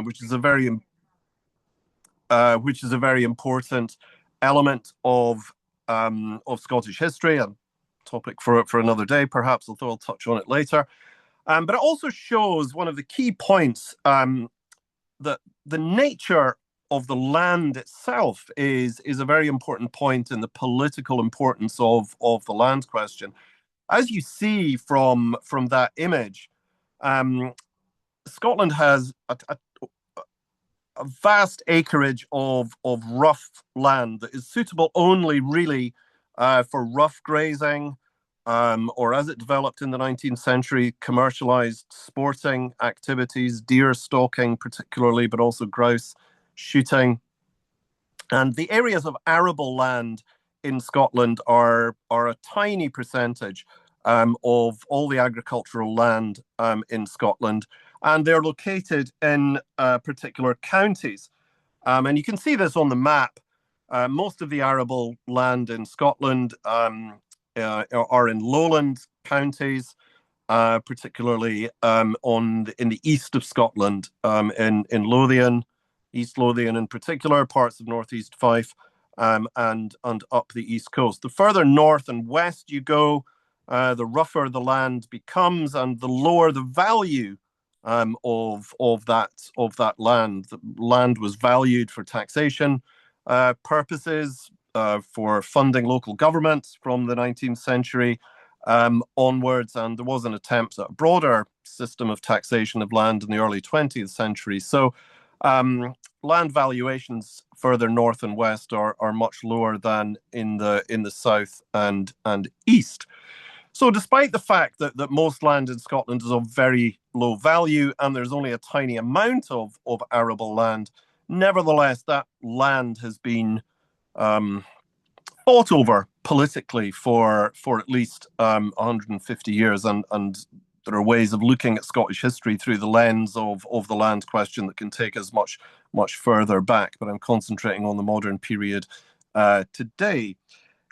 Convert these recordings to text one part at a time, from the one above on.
which is a very important element of Scottish history, a topic for another day, perhaps, although I'll touch on it later. But it also shows one of the key points, that the nature of the land itself is a very important point in the political importance of the land question. As you see from that image, Scotland has a vast acreage of rough land that is suitable only really for rough grazing, or as it developed in the 19th century, commercialized sporting activities, deer stalking particularly, but also grouse shooting. And the areas of arable land in Scotland are a tiny percentage of all the agricultural land in Scotland, and they're located in particular counties. And you can see this on the map. Most of the arable land in Scotland are in lowland counties, particularly in the east of Scotland, in Lothian, East Lothian in particular, parts of northeast Fife, and up the east coast. The further north and west you go, the rougher the land becomes, and the lower the value of that land. The land was valued for taxation purposes, for funding local governments from the 19th century onwards, and there was an attempt at a broader system of taxation of land in the early 20th century. So land valuations further north and west are much lower than in the south and east. So despite the fact that most land in Scotland is of very low value and there's only a tiny amount of arable land, nevertheless, that land has been fought over politically for at least 150 years. And there are ways of looking at Scottish history through the lens of the land question that can take us much further back. But I'm concentrating on the modern period today.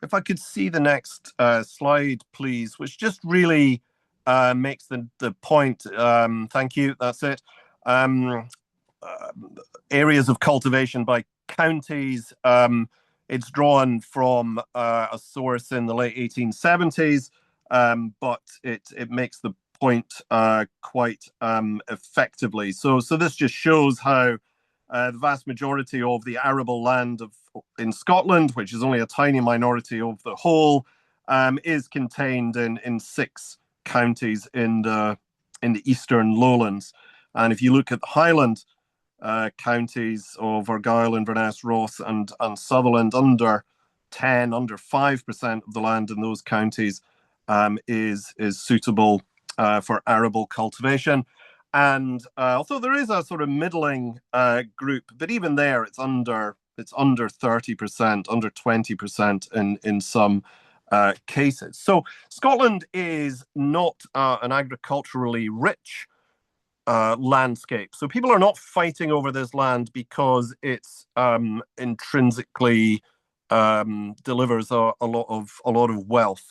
If I could see the next slide, please, which just really makes the point. Thank you. That's it. Areas of cultivation by counties. It's drawn from a source in the late 1870s, but it makes the point quite effectively. So this just shows how the vast majority of the arable land in Scotland, which is only a tiny minority of the whole, is contained in 6 counties in the eastern lowlands. And if you look at the Highland counties of Argyll, Inverness, Ross and Sutherland, under 5% of the land in those counties is suitable for arable cultivation. And although there is a sort of middling group, but even there it's under 30%, under 20% in some cases. So Scotland is not an agriculturally rich landscape. So people are not fighting over this land because it's intrinsically delivers a lot of wealth.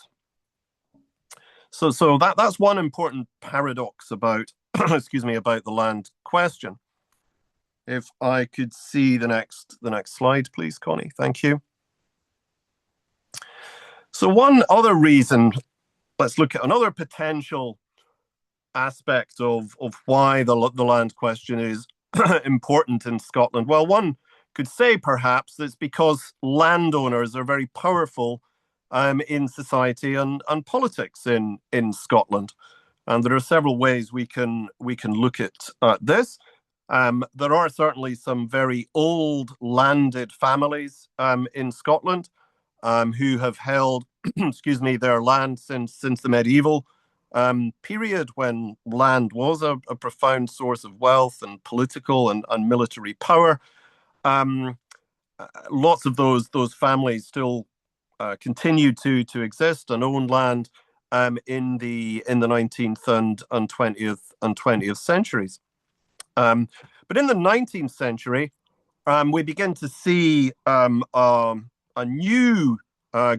So that's one important paradox about about the land question. If I could see the next slide, please, Connie. Thank you. So one other reason, let's look at another potential aspect of why the land question is important in Scotland. Well, one could say perhaps it's because landowners are very powerful in society and politics in Scotland. And there are several ways we can look at this. There are certainly some very old landed families in Scotland who have held, their land since the medieval period, when land was a profound source of wealth and political and military power. Lots of those families still continue to exist and own land in the 19th and 20th centuries. But in the 19th century, we begin to see a new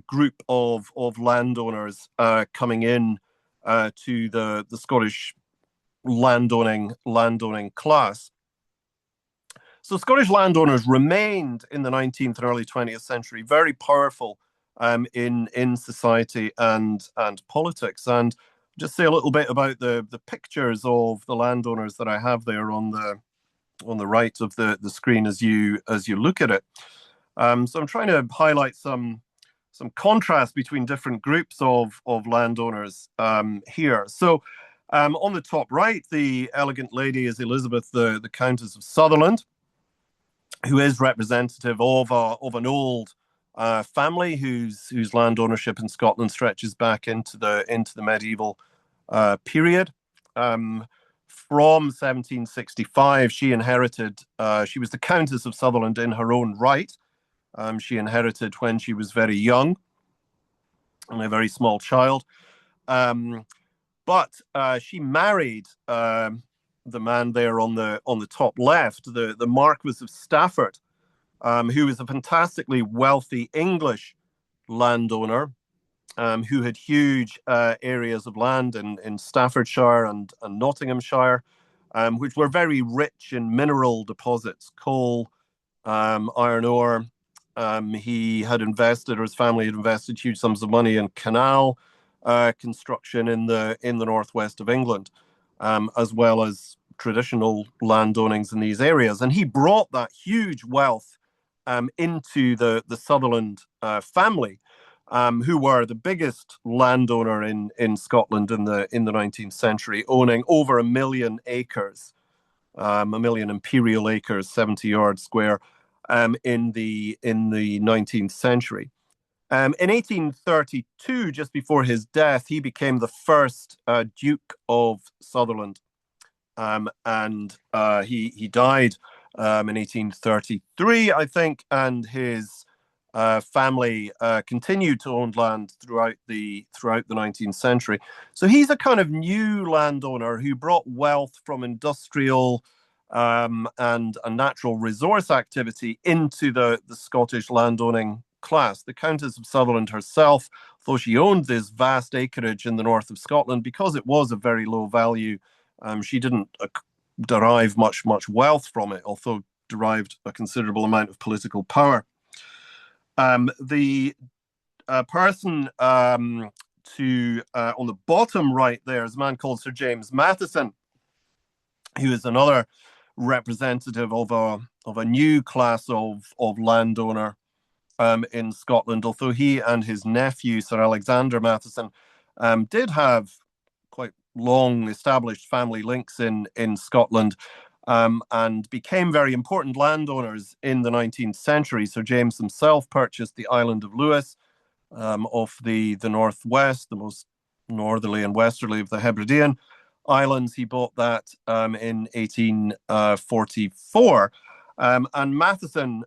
group of landowners coming in to the Scottish landowning class. So Scottish landowners remained in the 19th and early 20th century very powerful in society and politics. And just say a little bit about the pictures of the landowners that I have there on the right of the screen as you look at it. So I'm trying to highlight some contrast between different groups of landowners here. So on the top right, the elegant lady is Elizabeth, the Countess of Sutherland, who is representative of an old family whose land ownership in Scotland stretches back into the medieval period. From 1765, she inherited. She was the Countess of Sutherland in her own right. She inherited when she was very young and a very small child. But she married the man there on the top left, the Marquis of Stafford, who was a fantastically wealthy English landowner who had huge areas of land in Staffordshire and Nottinghamshire, which were very rich in mineral deposits, coal, iron ore. He had invested, or his family had invested, huge sums of money in canal construction in the northwest of England, as well as traditional landownings in these areas. And he brought that huge wealth into the Sutherland family, who were the biggest landowner in Scotland in the 19th century, owning over 1 million acres, 1 million imperial acres, 70 yards square, in the 19th century. In 1832, just before his death, he became the first Duke of Sutherland, and he died in 1833, I think, and his family continued to own land throughout the 19th century. So he's a kind of new landowner who brought wealth from industrial and a natural resource activity into the Scottish landowning class. The Countess of Sutherland herself, though she owned this vast acreage in the north of Scotland, because it was a very low value, she didn't derive much wealth from it, although derived a considerable amount of political power. The person to on the bottom right there is a man called Sir James Matheson, who is another representative of a new class of landowner in Scotland, although he and his nephew, Sir Alexander Matheson, did have quite long established family links in Scotland, and became very important landowners in the 19th century. Sir James himself purchased the island of Lewis off the northwest, the most northerly and westerly of the Hebridean Islands. He bought that in 1844. And Matheson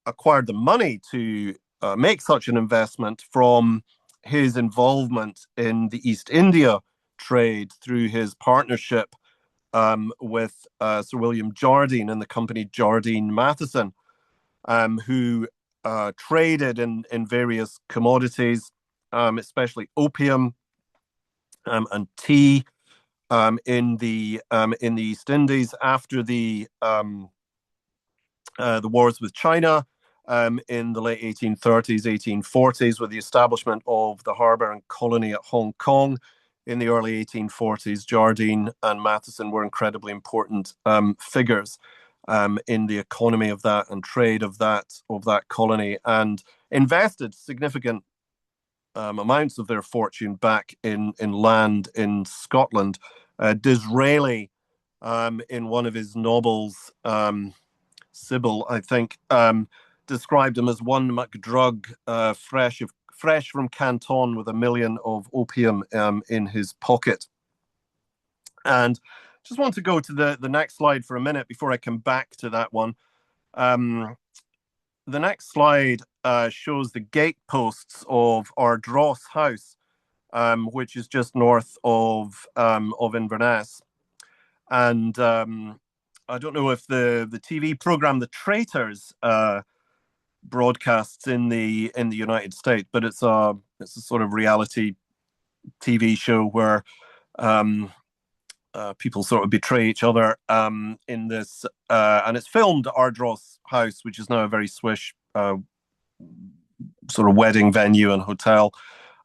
acquired the money to make such an investment from his involvement in the East India trade through his partnership with Sir William Jardine and the company Jardine Matheson, who traded in various commodities, especially opium and tea, in the East Indies after the wars with China in the late 1830s, 1840s, with the establishment of the harbour and colony at Hong Kong in the early 1840s. Jardine and Matheson were incredibly important figures in the economy of that and trade of that colony, and invested significant amounts of their fortune back in land in Scotland. Disraeli, in one of his novels, Sybil, I think, described him as one MacDrug, fresh from Canton with 1 million of opium in his pocket. And just want to go to the next slide for a minute before I come back to that one. The next slide shows the gateposts of Ardross House, which is just north of Inverness. And I don't know if the TV program The Traitors broadcasts in the United States, but it's a sort of reality TV show where people sort of betray each other in this, and it's filmed at Ardross House, which is now a very swish sort of wedding venue and hotel.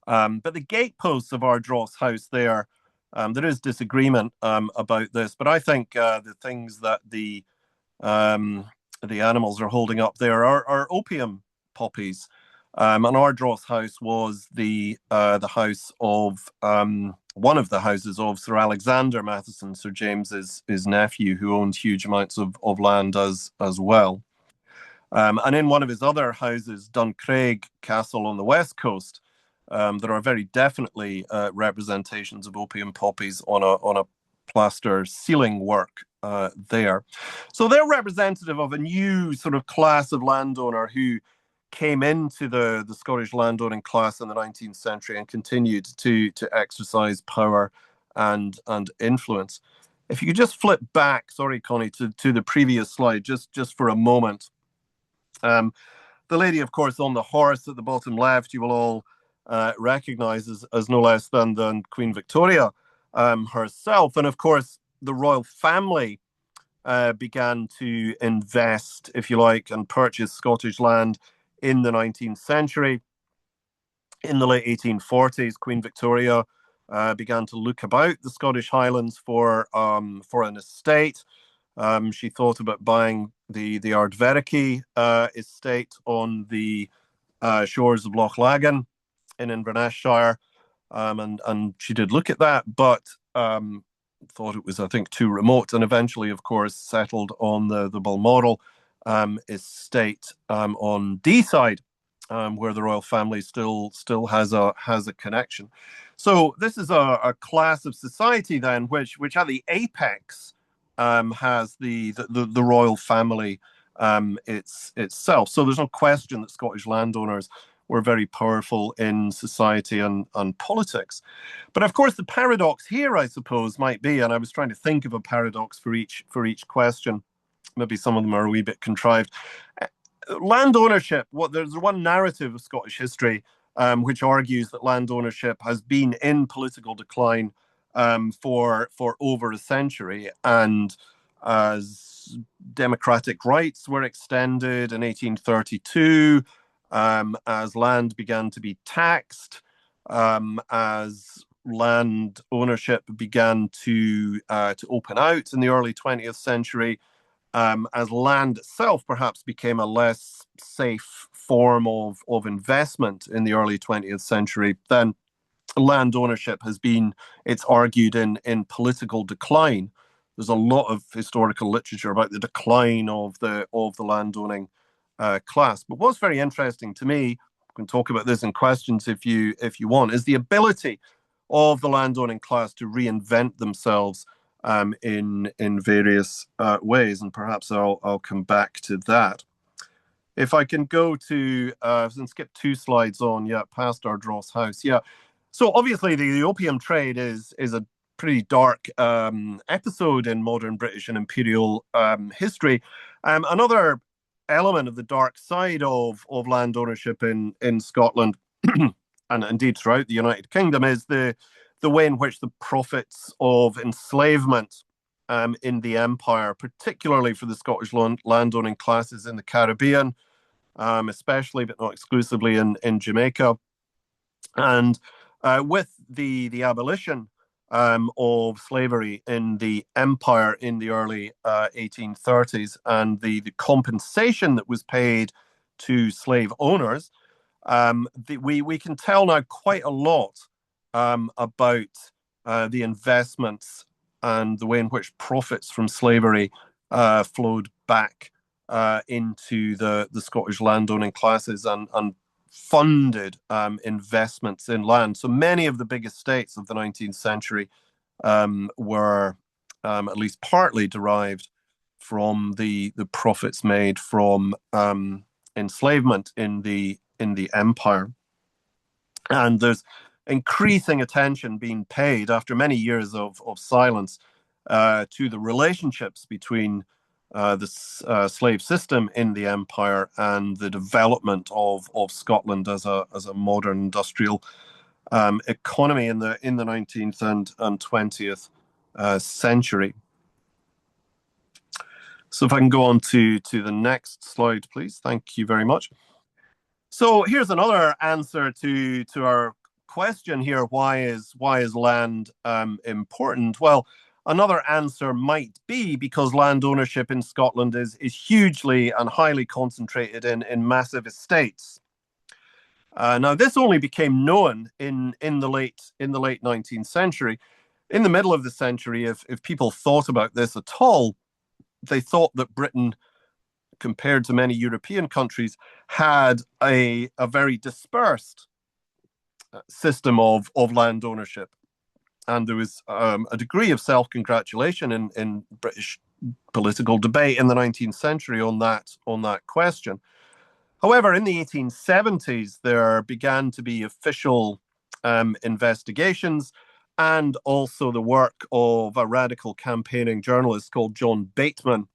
But the gateposts of Ardross House there is disagreement about this, but I think the things that the animals are holding up there are opium poppies. And Ardross House was the house of one of the houses of Sir Alexander Matheson, Sir James's his nephew, who owned huge amounts of land as well. And in one of his other houses, Duncraig Castle on the west coast, there are very definitely representations of opium poppies on a plaster ceiling work there. So they're representative of a new sort of class of landowner who came into the Scottish landowning class in the 19th century and continued to exercise power and influence. If you could just flip back, sorry, Connie, to the previous slide, just for a moment. The lady, of course, on the horse at the bottom left, you will all recognize as no less than Queen Victoria herself. And of course, the royal family began to invest, if you like, and purchase Scottish land in the 19th century. In the late 1840s, Queen Victoria began to look about the Scottish Highlands for an estate. She thought about buying the Ardverichy estate on the shores of Loch Lagan in Inverness-shire, and she did look at that, but thought it was, I think, too remote, and eventually, of course, settled on the Balmoral estate on Deeside, where the royal family still has a connection. So this is a class of society then, which at the apex has the royal family itself. So there's no question that Scottish landowners were very powerful in society and politics. But of course, the paradox here, I suppose, might be, and I was trying to think of a paradox for each question. Maybe some of them are a wee bit contrived. Land ownership. There's one narrative of Scottish history which argues that land ownership has been in political decline for over a century, and as democratic rights were extended in 1832, as land began to be taxed, as land ownership began to open out in the early 20th century, as land itself perhaps became a less safe form of investment in the early 20th century, then land ownership has been, it's argued, in political decline. There's a lot of historical literature about the decline of the landowning class. But what's very interesting to me, we can talk about this in questions if you want, is the ability of the landowning class to reinvent themselves in various ways, and perhaps I'll come back to that. If I can go to and skip 2 slides on, past Ardross House, So obviously the opium trade is a pretty dark episode in modern British and imperial history. Another element of the dark side of land ownership in Scotland and indeed throughout the United Kingdom is the way in which the profits of enslavement in the empire, particularly for the Scottish landowning classes in the Caribbean, especially but not exclusively in Jamaica, and with the abolition of slavery in the empire in the early 1830s and the compensation that was paid to slave owners, we can tell now quite a lot about the investments and the way in which profits from slavery flowed back into the Scottish landowning classes and funded investments in land. So many of the big estates of the 19th century were at least partly derived from the profits made from enslavement in the empire. And there's increasing attention being paid after many years of silence to the relationships between the slave system in the empire and the development of Scotland as a modern industrial economy in the 19th and 20th century. So if I can go on to the next slide, please. Thank you very much. So here's another answer to our question here. Why is land important? Well, another answer might be because land ownership in Scotland is hugely and highly concentrated in massive estates. Now, this only became known in the late 19th century. In the middle of the century, if people thought about this at all, they thought that Britain, compared to many European countries, had a very dispersed system of land ownership. And there was a degree of self-congratulation in British political debate in the 19th century on that question. However, in the 1870s, there began to be official investigations and also the work of a radical campaigning journalist called John Bateman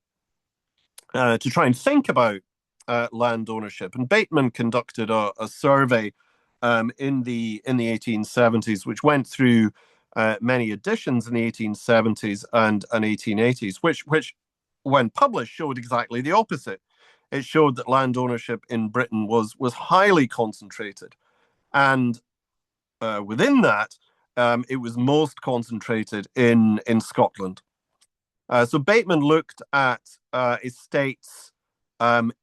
to try and think about land ownership. And Bateman conducted a survey in the 1870s, which went through many editions in the 1870s and 1880s, which when published showed exactly the opposite. It showed that land ownership in Britain was highly concentrated, and within that, it was most concentrated in Scotland. So Bateman looked at estates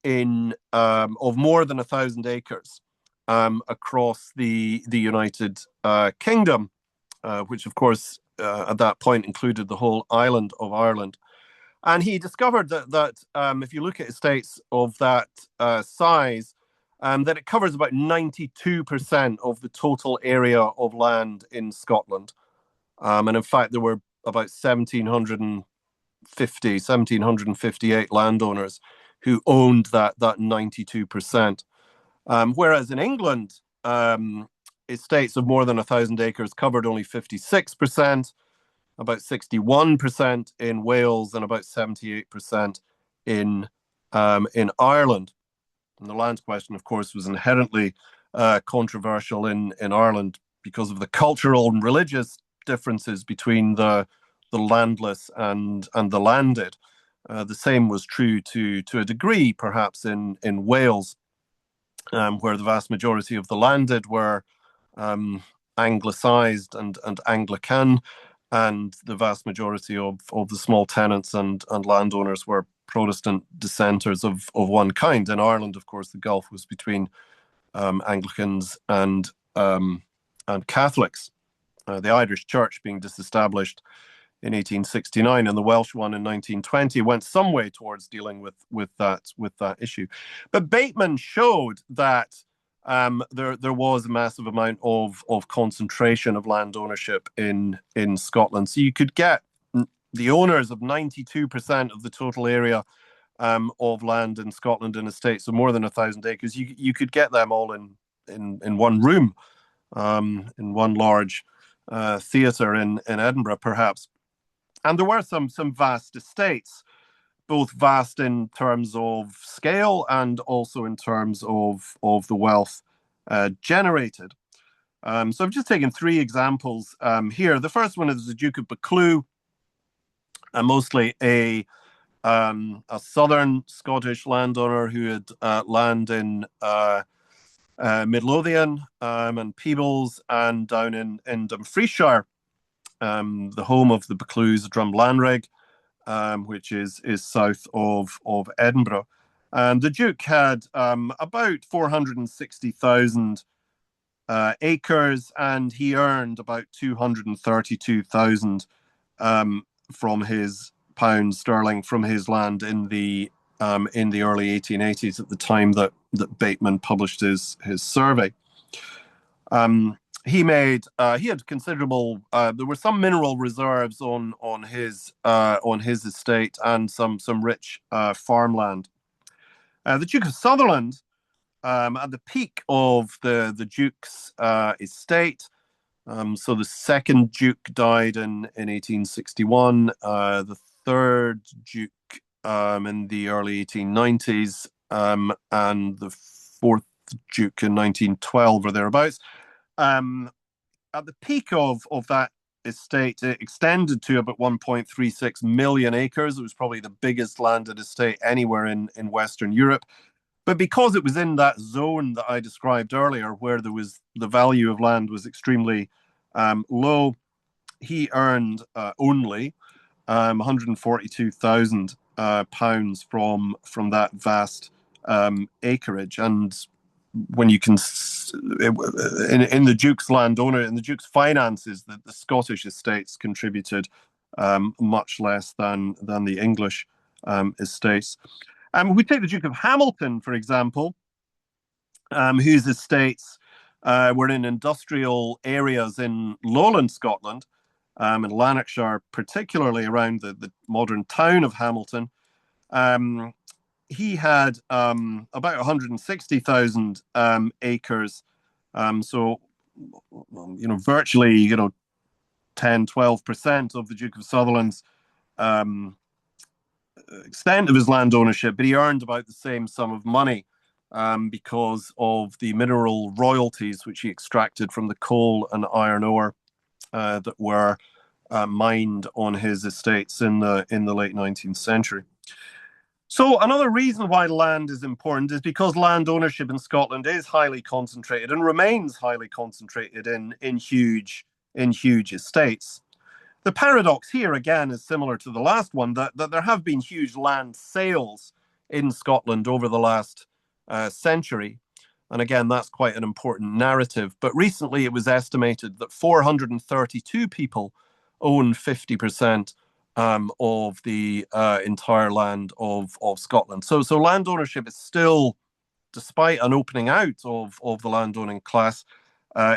in of more than 1,000 acres across the United Kingdom, which of course at that point included the whole island of Ireland. And he discovered that if you look at estates of that size, that it covers about 92% of the total area of land in Scotland. And in fact, there were about 1,758 landowners who owned that 92%. Whereas in England, estates of more than 1,000 acres covered only 56%. About 61% in Wales and about 78% in Ireland. And the land question, of course, was inherently controversial in Ireland because of the cultural and religious differences between the landless and the landed. The same was true to a degree, perhaps, in Wales, where the vast majority of the landed were Anglicised and Anglican, and the vast majority of the small tenants and landowners were Protestant dissenters of one kind. In Ireland, of course, the gulf was between Anglicans and Catholics. The Irish Church being disestablished in 1869 and the Welsh one in 1920 went some way towards dealing with that issue. But Bateman showed that there was a massive amount of concentration of land ownership in Scotland. So you could get the owners of 92% of the total area of land in Scotland in estates of more than 1,000 acres. You could get them all in one room, in one large theatre in Edinburgh, perhaps. And there were some vast estates, both vast in terms of scale and also in terms of the wealth generated. So I've just taken three examples here. The first one is the Duke of Buccleuch, mostly a southern Scottish landowner who had land in Midlothian and Peebles and down in Dumfriesshire, the home of the Buccleuchs, Drumlanrig, which is south of Edinburgh. And the Duke had about 460,000 acres, and he earned about 232,000 from his pounds sterling from his land in the early 1880s, at the time that Bateman published his survey. He had considerable. There were some mineral reserves on his estate and some rich farmland. The Duke of Sutherland, at the peak of the Duke's estate, so the second Duke died in 1861. The third Duke in the early 1890s, and the fourth Duke in 1912 or thereabouts. At the peak of that estate extended to about 1.36 million acres. It was probably the biggest landed estate anywhere in Western Europe. But because it was in that zone that I described earlier, where there was the value of land was extremely low, he earned only 142,000 pounds from that vast acreage. And when you can, in the Duke's landowner, in the Duke's finances, the Scottish estates contributed much less than the English estates. We take the Duke of Hamilton, for example, whose estates were in industrial areas in lowland Scotland, in Lanarkshire, particularly around the modern town of Hamilton. He had about 160,000 acres. So, virtually, 10, 12% of the Duke of Sutherland's extent of his land ownership, but he earned about the same sum of money because of the mineral royalties which he extracted from the coal and iron ore that were mined on his estates in the late 19th century. So another reason why land is important is because land ownership in Scotland is highly concentrated and remains highly concentrated in huge estates. The paradox here, again, is similar to the last one, that there have been huge land sales in Scotland over the last century. And again, that's quite an important narrative. But recently it was estimated that 432 people own 50% of the entire land of Scotland. So land ownership is still, despite an opening out of the landowning class,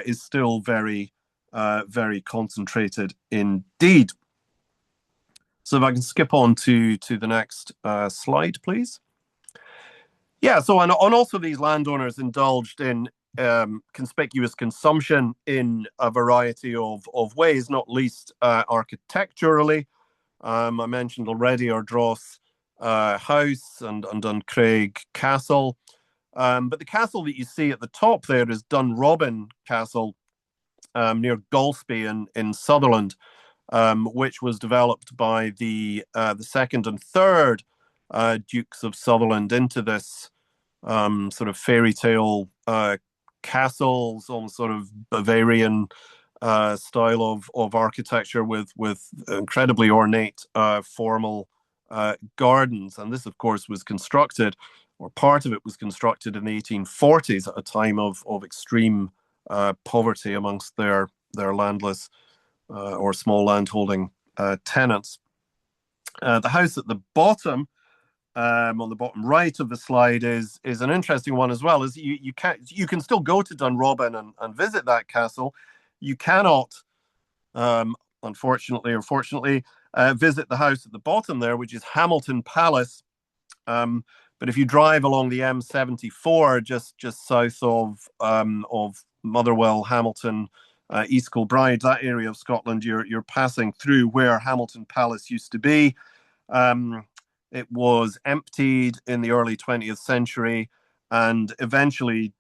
is still very, very concentrated indeed. So if I can skip on to the next slide, please. Yeah, so and also these landowners indulged in conspicuous consumption in a variety of ways, not least architecturally. I mentioned already Ardross House and Duncraig Castle. But the castle that you see at the top there is Dunrobin Castle near Golspie in Sutherland, which was developed by the second and third Dukes of Sutherland into this sort of fairy tale castles, almost sort of Bavarian style of architecture with incredibly ornate formal gardens. And this, of course, was constructed, or part of it was constructed in the 1840s at a time of extreme poverty amongst their landless or small landholding tenants. The house at the bottom, on the bottom right of the slide, is an interesting one as well. Is you can still go to Dunrobin and visit that castle. You cannot, unfortunately or fortunately, visit the house at the bottom there, which is Hamilton Palace. But if you drive along the M74, just south of Motherwell, Hamilton, East Kilbride, that area of Scotland, you're passing through where Hamilton Palace used to be. It was emptied in the early 20th century and eventually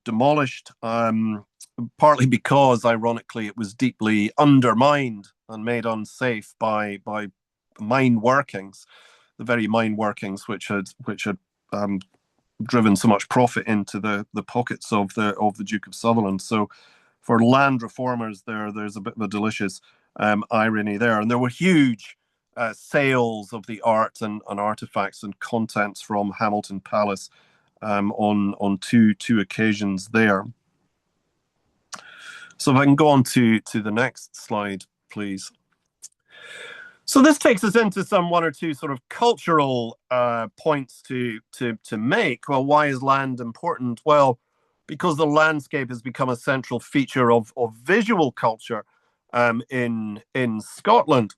demolished, partly because, ironically, it was deeply undermined and made unsafe by mine workings, the very mine workings which had driven so much profit into the pockets of the Duke of Sutherland. So for land reformers, there's a bit of a delicious irony there. And there were huge sales of the art and artifacts and contents from Hamilton Palace on two occasions there. So if I can go on to the next slide, please. So this takes us into some one or two sort of cultural points to make. Well, why is land important? Well, because the landscape has become a central feature of visual culture in Scotland.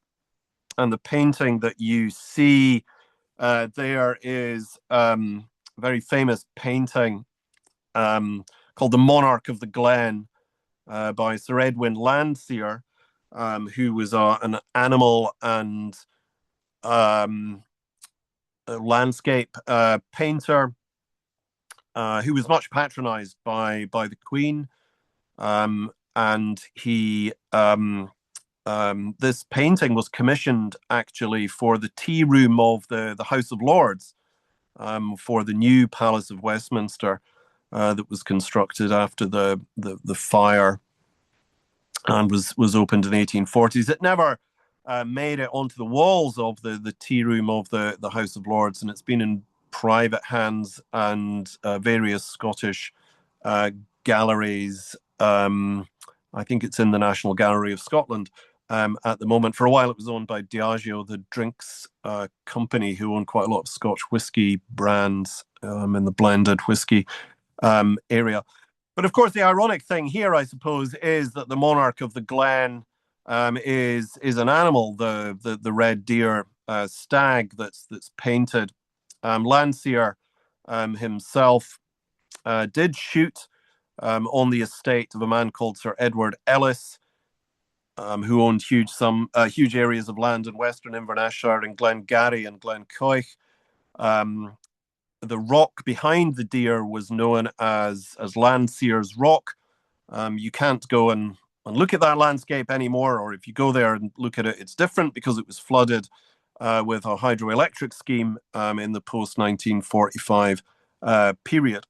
And the painting that you see there is a very famous painting called The Monarch of the Glen by Sir Edwin Landseer, who was an animal and a landscape painter who was much patronized by the Queen. And he this painting was commissioned actually for the tea room of the House of Lords, for the new Palace of Westminster that was constructed after the fire and was opened in 1840s. It never made it onto the walls of the tea room of the House of Lords, and it's been in private hands and various Scottish galleries. I think it's in the National Gallery of Scotland at the moment. For a while, it was owned by Diageo, the drinks company, who own quite a lot of Scotch whisky brands in the blended whisky area. But of course, the ironic thing here, I suppose, is that the monarch of the Glen is an animal, the red deer stag that's painted. Landseer himself did shoot on the estate of a man called Sir Edward Ellis, who owned huge areas of land in Western Inverness-shire in Glengarry and Glencoich. The rock behind the deer was known as Landseer's Rock. You can't go and look at that landscape anymore, or if you go there and look at it, it's different because it was flooded with a hydroelectric scheme in the post-1945 period.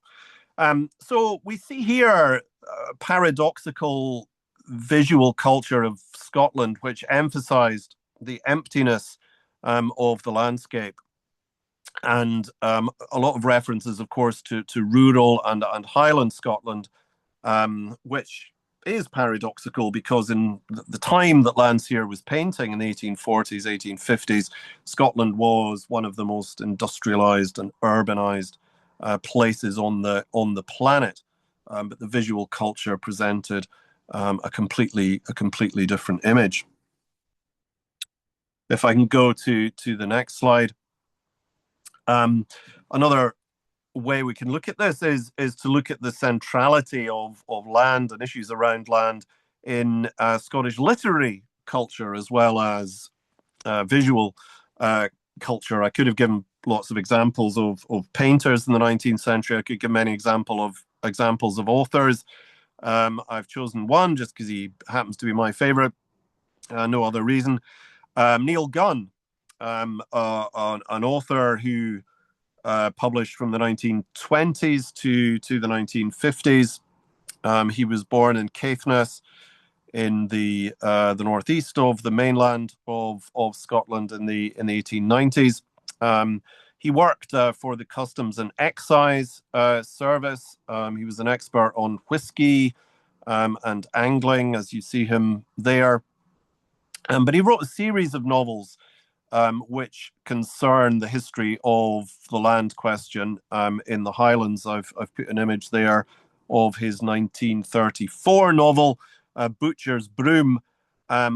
So we see here a paradoxical visual culture of Scotland, which emphasized the emptiness of the landscape. And a lot of references, of course, to rural and Highland Scotland, which is paradoxical because in the time that Landseer was painting in the 1840s, 1850s, Scotland was one of the most industrialized and urbanized places on the planet. But the visual culture presented a completely different image. If I can go to the next slide. Another way we can look at this is to look at the centrality of land and issues around land in Scottish literary culture as well as visual culture. I could have given lots of examples of painters in the 19th century. I could give many examples of authors. I've chosen one just because he happens to be my favorite. No other reason. Neil Gunn, an author who published from the 1920s to the 1950s. He was born in Caithness in the northeast of the mainland of Scotland in the 1890s. He worked for the Customs and Excise Service. He was an expert on whiskey and angling, as you see him there. But he wrote a series of novels which concern the history of the land question in the Highlands. I've put an image there of his 1934 novel, Butcher's Broom,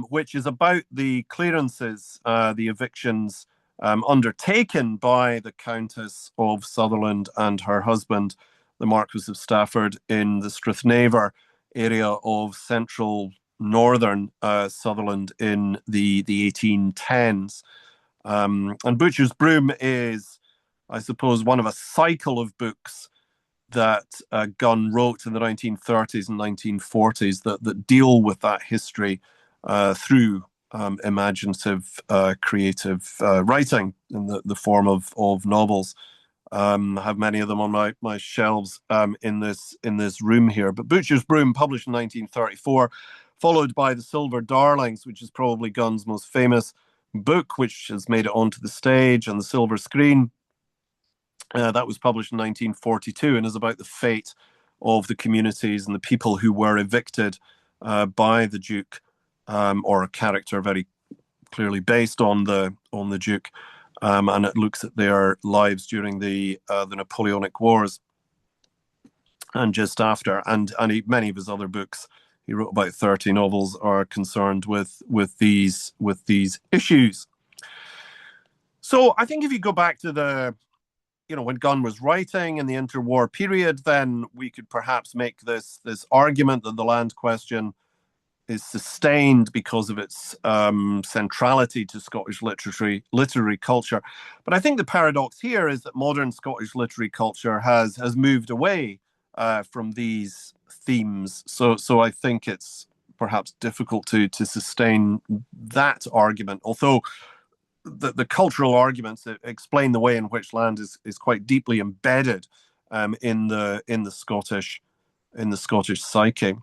which is about the clearances, the evictions undertaken by the Countess of Sutherland and her husband, the Marquis of Stafford, in the Strathnaver area of central northern Sutherland in the 1810s. And Butcher's Broom is, I suppose, one of a cycle of books that Gunn wrote in the 1930s and 1940s that deal with that history through imaginative, creative writing in the form of novels. I have many of them on my shelves in this room here. But Butcher's Broom, published in 1934, followed by The Silver Darlings, which is probably Gunn's most famous book, which has made it onto the stage and the silver screen. That was published in 1942 and is about the fate of the communities and the people who were evicted by the Duke, or a character very clearly based on the Duke, and it looks at their lives during the Napoleonic Wars and just after. And many of his other books, he wrote about 30 novels, are concerned with these issues. So I think if you go back to when Gunn was writing in the interwar period, then we could perhaps make this argument that the land question is sustained because of its centrality to Scottish literary culture. But I think the paradox here is that modern Scottish literary culture has moved away from these themes. So I think it's perhaps difficult to sustain that argument, although the cultural arguments that explain the way in which land is quite deeply embedded in the Scottish psyche.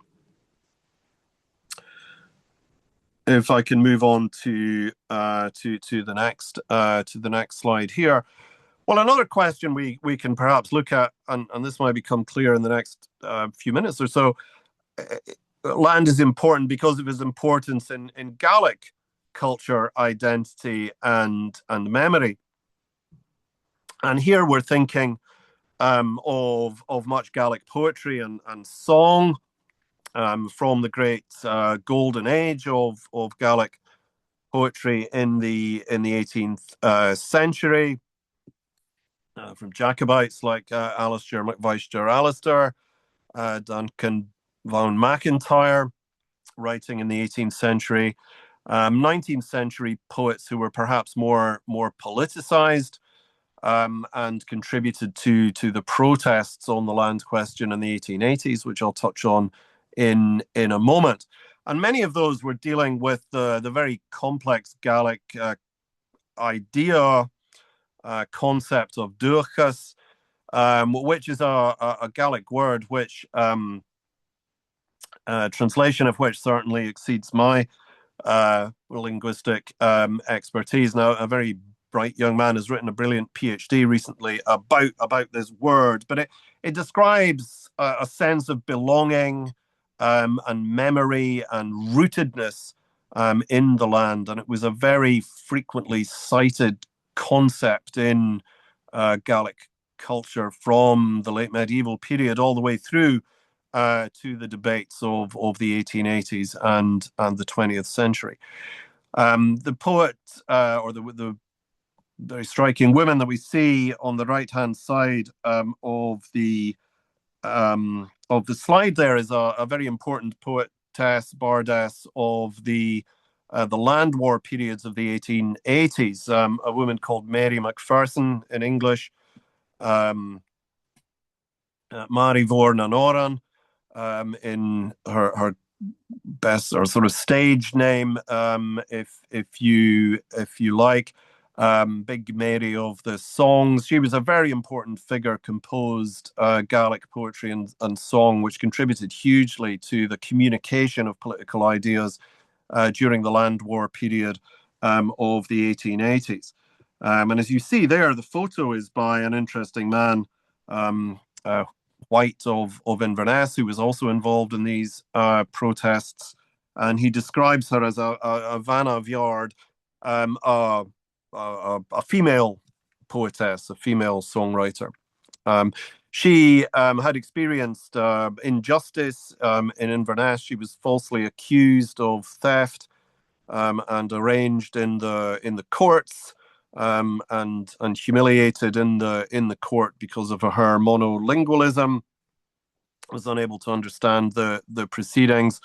If I can move on to the next slide here. Well, another question we can perhaps look at, and this might become clear in the next few minutes or so. Land is important because of its importance in Gaelic culture, identity, and memory. And here we're thinking of much Gaelic poetry and song from the great golden age of Gaelic poetry in the 18th century, from Jacobites like Alistair MacVeister Alistair, Duncan Vaughan MacIntyre, writing in the 18th century, 19th century poets who were perhaps more politicized and contributed to the protests on the land question in the 1880s, which I'll touch on in a moment. And many of those were dealing with the very complex Gaelic idea, concept of duachas, which is a Gaelic word which translation of which certainly exceeds my linguistic expertise. Now, a very bright young man has written a brilliant PhD recently about this word, but it describes a sense of belonging and memory and rootedness in the land, and it was a very frequently cited concept in Gaelic culture from the late medieval period all the way through to the debates of the 1880s and the 20th century. The poet or the very striking women that we see on the right-hand side of the slide there is a very important poetess, bardess of the land war periods of the 1880s, a woman called Mary Macpherson in English, Mary Vorna Noran, in her best or sort of stage name, if you like, Big Mary of the Songs. She was a very important figure, composed Gaelic poetry and song, which contributed hugely to the communication of political ideas during the land war period of the 1880s. And as you see there, the photo is by an interesting man, White of Inverness, who was also involved in these protests, and he describes her as a Vanna of Yard, a female poetess, a female songwriter. She had experienced injustice in Inverness. She was falsely accused of theft and arraigned in the courts. And humiliated in the court because of her monolingualism, was unable to understand the proceedings,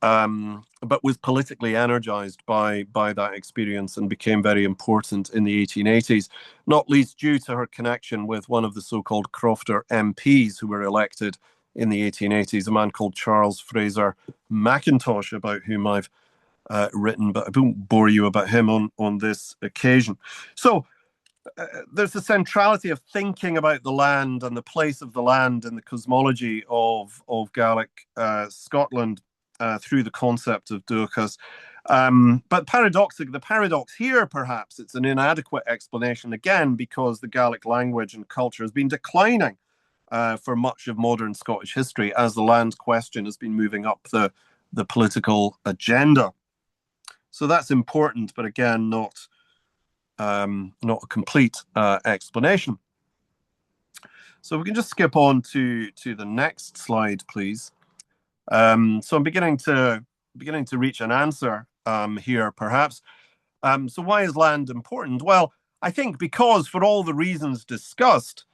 but was politically energized by that experience and became very important in the 1880s, not least due to her connection with one of the so-called Crofter MPs who were elected in the 1880s, a man called Charles Fraser Mackintosh, about whom I've written, but I won't bore you about him on this occasion. So there's the centrality of thinking about the land and the place of the land in the cosmology of Gaelic Scotland through the concept of duachas. But paradoxically, the paradox here, perhaps, it's an inadequate explanation again, because the Gaelic language and culture has been declining for much of modern Scottish history as the land question has been moving up the political agenda. So that's important, but again, not a complete explanation. So we can just skip on to the next slide, please. So I'm beginning to reach an answer here, perhaps. So why is land important? Well, I think because for all the reasons discussed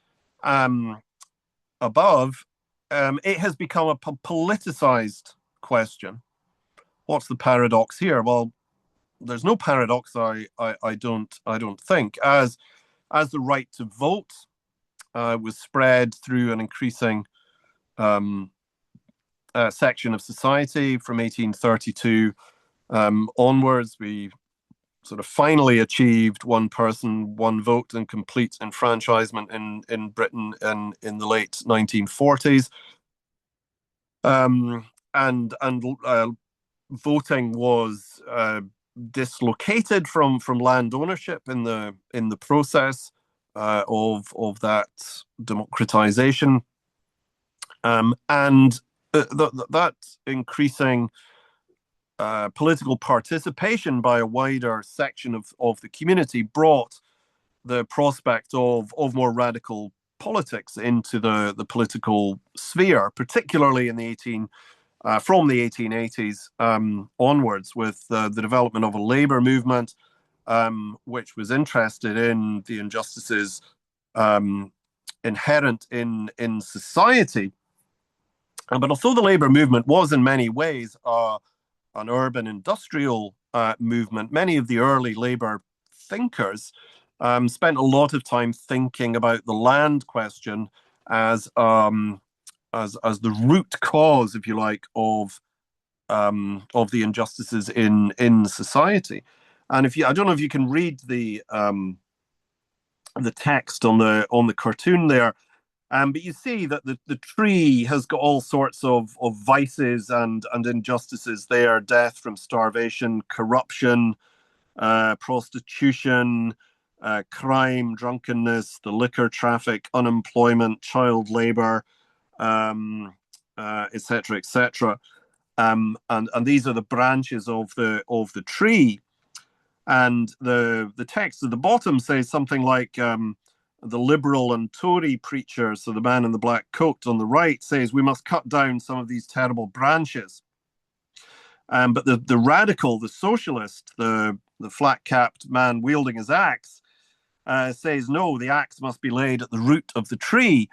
above, it has become a politicized question. What's the paradox here? Well, there's no paradox, I don't think, as the right to vote was spread through an increasing section of society from 1832 onwards. We sort of finally achieved one person, one vote and complete enfranchisement in Britain in the late 1940s. And voting was dislocated from land ownership in the process of that democratization, and that increasing political participation by a wider section of the community brought the prospect of more radical politics into the political sphere, particularly in the from the 1880s onwards, with the development of a labor movement, which was interested in the injustices inherent in society. But although the labor movement was in many ways an urban industrial movement, many of the early labor thinkers spent a lot of time thinking about the land question as the root cause, if you like, of the injustices in society. And I don't know if you can read the text on the cartoon there, but you see that the tree has got all sorts of vices and injustices there: death from starvation, corruption, prostitution, crime, drunkenness, the liquor traffic, unemployment, child labor, etc., etc. And these are the branches of the tree. And the text at the bottom says something like, the Liberal and Tory preacher, so the man in the black coat on the right, says we must cut down some of these terrible branches. But the radical, the socialist, the flat-capped man wielding his axe, says no, the axe must be laid at the root of the tree.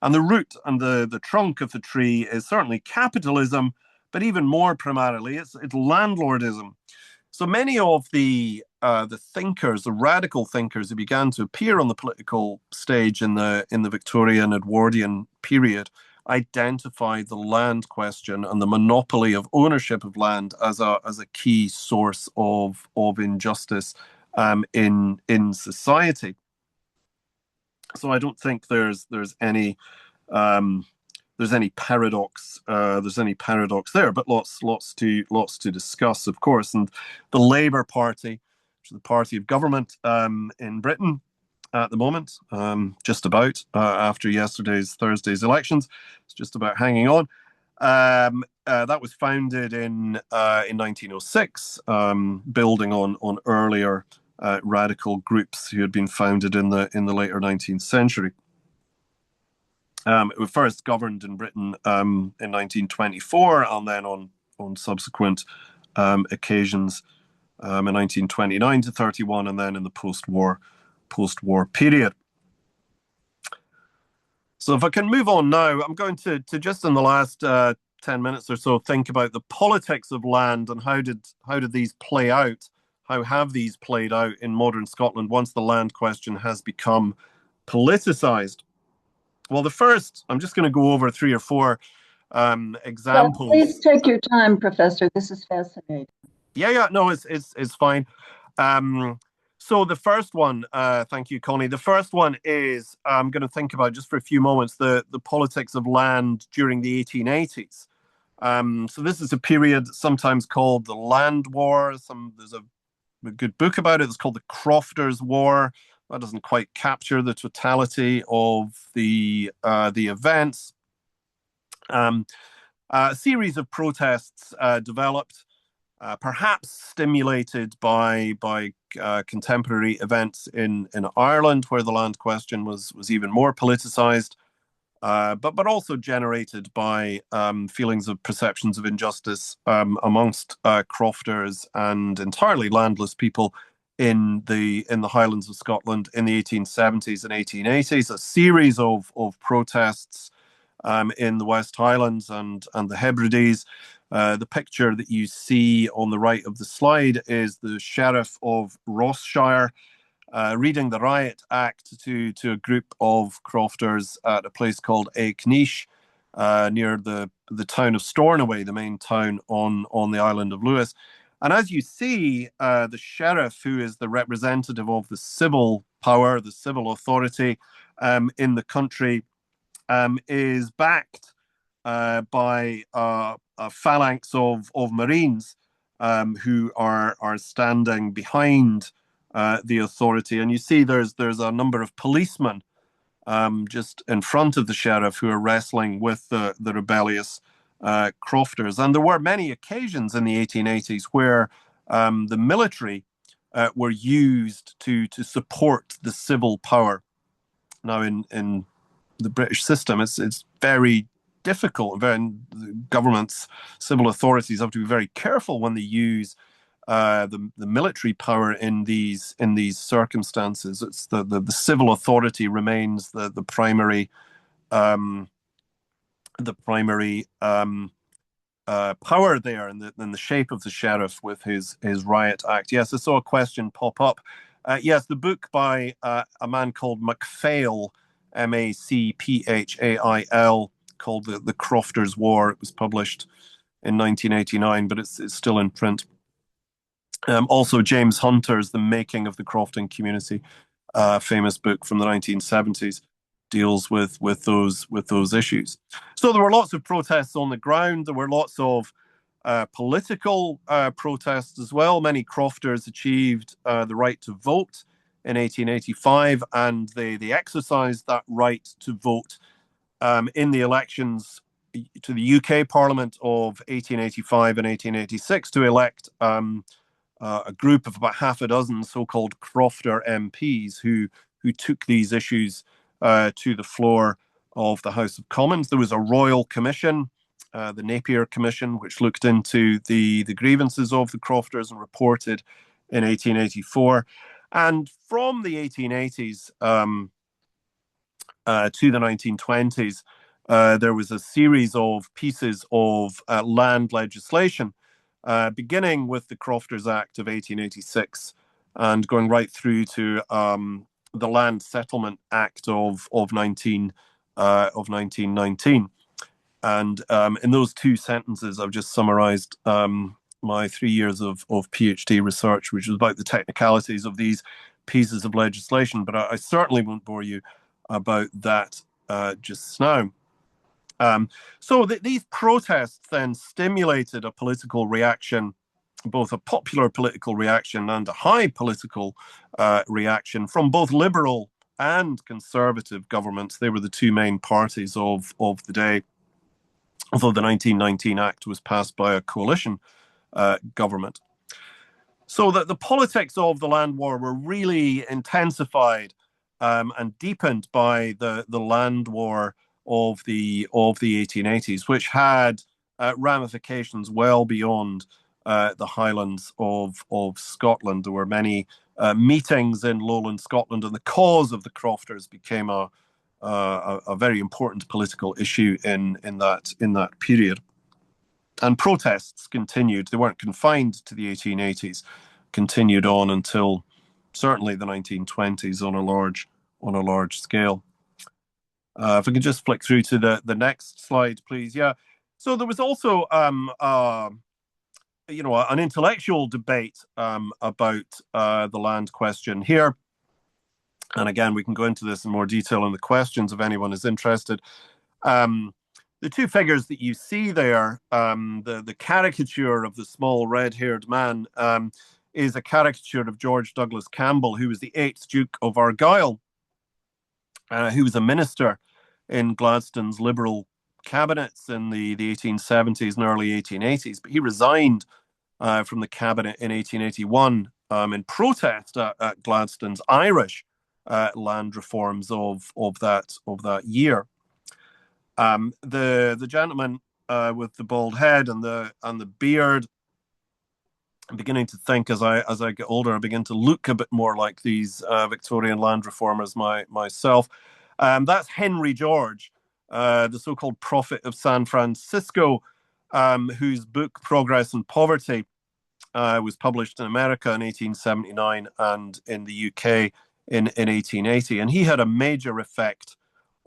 And the root and the trunk of the tree is certainly capitalism, but even more primarily, it's landlordism. So many of the thinkers, the radical thinkers who began to appear on the political stage in the Victorian Edwardian period, identified the land question and the monopoly of ownership of land as a key source of injustice in society. So I don't think there's any paradox. There's any paradox there, but lots to discuss, of course. And the Labour Party, which is the party of government in Britain at the moment, just about after Thursday's elections, it's just about hanging on. That was founded in 1906, building on earlier radical groups who had been founded in the later 19th century. It was first governed in Britain in 1924, and then on subsequent occasions in 1929 to 31, and then in the post-war period. So if I can move on now, I'm going to just in the last 10 minutes or so think about the politics of land and how did these play out? How have these played out in modern Scotland once the land question has become politicized? Well, I'm just going to go over 3 or 4 examples. Yeah, please take your time, Professor. This is fascinating. Yeah, no, it's fine. So the first one, thank you, Connie. The first one is I'm going to think about just for a few moments the politics of land during the 1880s. So this is a period sometimes called the Land War. There's a good book about it. It's called the Crofters' War. That doesn't quite capture the totality of the events. A series of protests developed, perhaps stimulated by contemporary events in Ireland, where the land question was even more politicized, but also generated by feelings of perceptions of injustice amongst crofters and entirely landless people in the Highlands of Scotland in the 1870s and 1880s. A series of protests in the West Highlands and the Hebrides. The picture that you see on the right of the slide is the Sheriff of Ross-shire reading the Riot Act to a group of crofters at a place called Aiknish. near the town of Stornoway, the main town on the island of Lewis. And as you see, the sheriff, who is the representative of the civil power, the civil authority in the country, is backed by a phalanx of Marines who are standing behind the authority. And you see there's a number of policemen just in front of the sheriff who are wrestling with the rebellious crofters. And there were many occasions in the 1880s where the military were used to support the civil power. Now, in the British system, it's very difficult. Governments, civil authorities have to be very careful when they use the military power in these circumstances. It's the civil authority remains the primary um, power there, in the shape of the sheriff with his riot act. Yes, I saw a question pop up. Yes, the book by a man called Macphail, Macphail, called the Crofters' War. It was published in 1989, but it's still in print. Also, James Hunter's The Making of the Crofting Community, famous book from the 1970s, deals with those issues. So there were lots of protests on the ground. There were lots of political protests as well. Many crofters achieved the right to vote in 1885, and they exercised that right to vote in the elections to the UK Parliament of 1885 and 1886 to elect a group of about half a dozen so-called crofter MPs who took these issues to the floor of the House of Commons. There was a royal commission, the Napier Commission, which looked into the grievances of the crofters and reported in 1884. And from the 1880s to the 1920s, there was a series of pieces of land legislation, beginning with the Crofters Act of 1886 and going right through to the Land Settlement Act of 1919. And in those two sentences, I've just summarized my 3 years of PhD research, which was about the technicalities of these pieces of legislation. But I certainly won't bore you about that just now. So these protests then stimulated a political reaction, both a popular political reaction and a high political reaction from both liberal and conservative governments. They were the two main parties of the day, although the 1919 Act was passed by a coalition government. So that the politics of the land war were really intensified and deepened by the land war of the 1880s, which had ramifications well beyond the Highlands of Scotland. There were many meetings in lowland Scotland, and the cause of the crofters became a very important political issue in that period. And protests continued. They weren't confined to the 1880s, continued on until certainly the 1920s on a large scale. If we can just flick through to the next slide, please. Yeah. So there was also an intellectual debate about the land question here. And again, we can go into this in more detail in the questions if anyone is interested. The two figures that you see there, the caricature of the small red-haired man is a caricature of George Douglas Campbell, who was the 8th Duke of Argyll, who was a minister in Gladstone's Liberal cabinets in the 1870s and early 1880s. But he resigned from the cabinet in 1881 in protest at Gladstone's Irish land reforms of that year. The gentleman with the bald head and the beard, I'm beginning to think as I get older, I begin to look a bit more like these Victorian land reformers myself. That's Henry George, the so-called prophet of San Francisco, whose book Progress and Poverty was published in America in 1879 and in the UK in 1880. And he had a major effect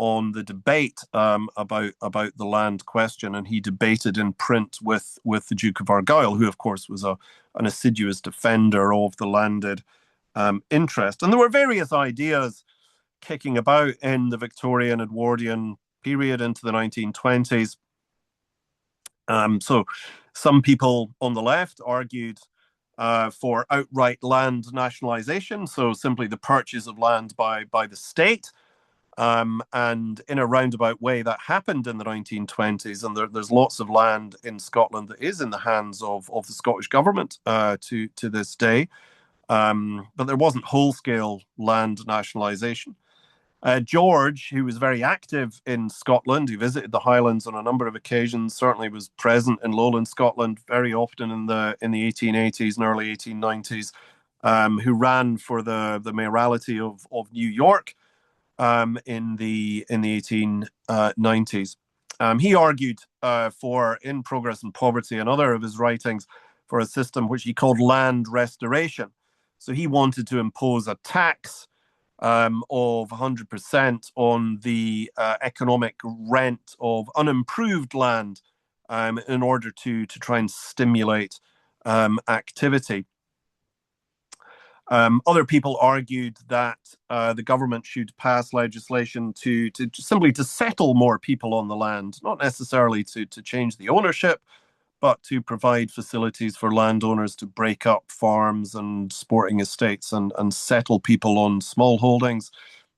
on the debate about the land question, and he debated in print with the Duke of Argyll, who of course was an assiduous defender of the landed interest. And there were various ideas kicking about in the Victorian Edwardian period into the 1920s. So some people on the left argued for outright land nationalization, so simply the purchase of land by the state. And in a roundabout way, that happened in the 1920s, and there's lots of land in Scotland that is in the hands of the Scottish government to this day. But there wasn't whole-scale land nationalisation. George, who was very active in Scotland, he visited the Highlands on a number of occasions, certainly was present in lowland Scotland very often in the 1880s and early 1890s, who ran for the mayoralty of New York in the 1890s. He argued for In Progress and Poverty and other of his writings for a system which he called land restoration. So he wanted to impose a tax of 100% on the economic rent of unimproved land in order to try and stimulate activity. Other people argued that the government should pass legislation to simply to settle more people on the land, not necessarily to change the ownership, but to provide facilities for landowners to break up farms and sporting estates and settle people on small holdings.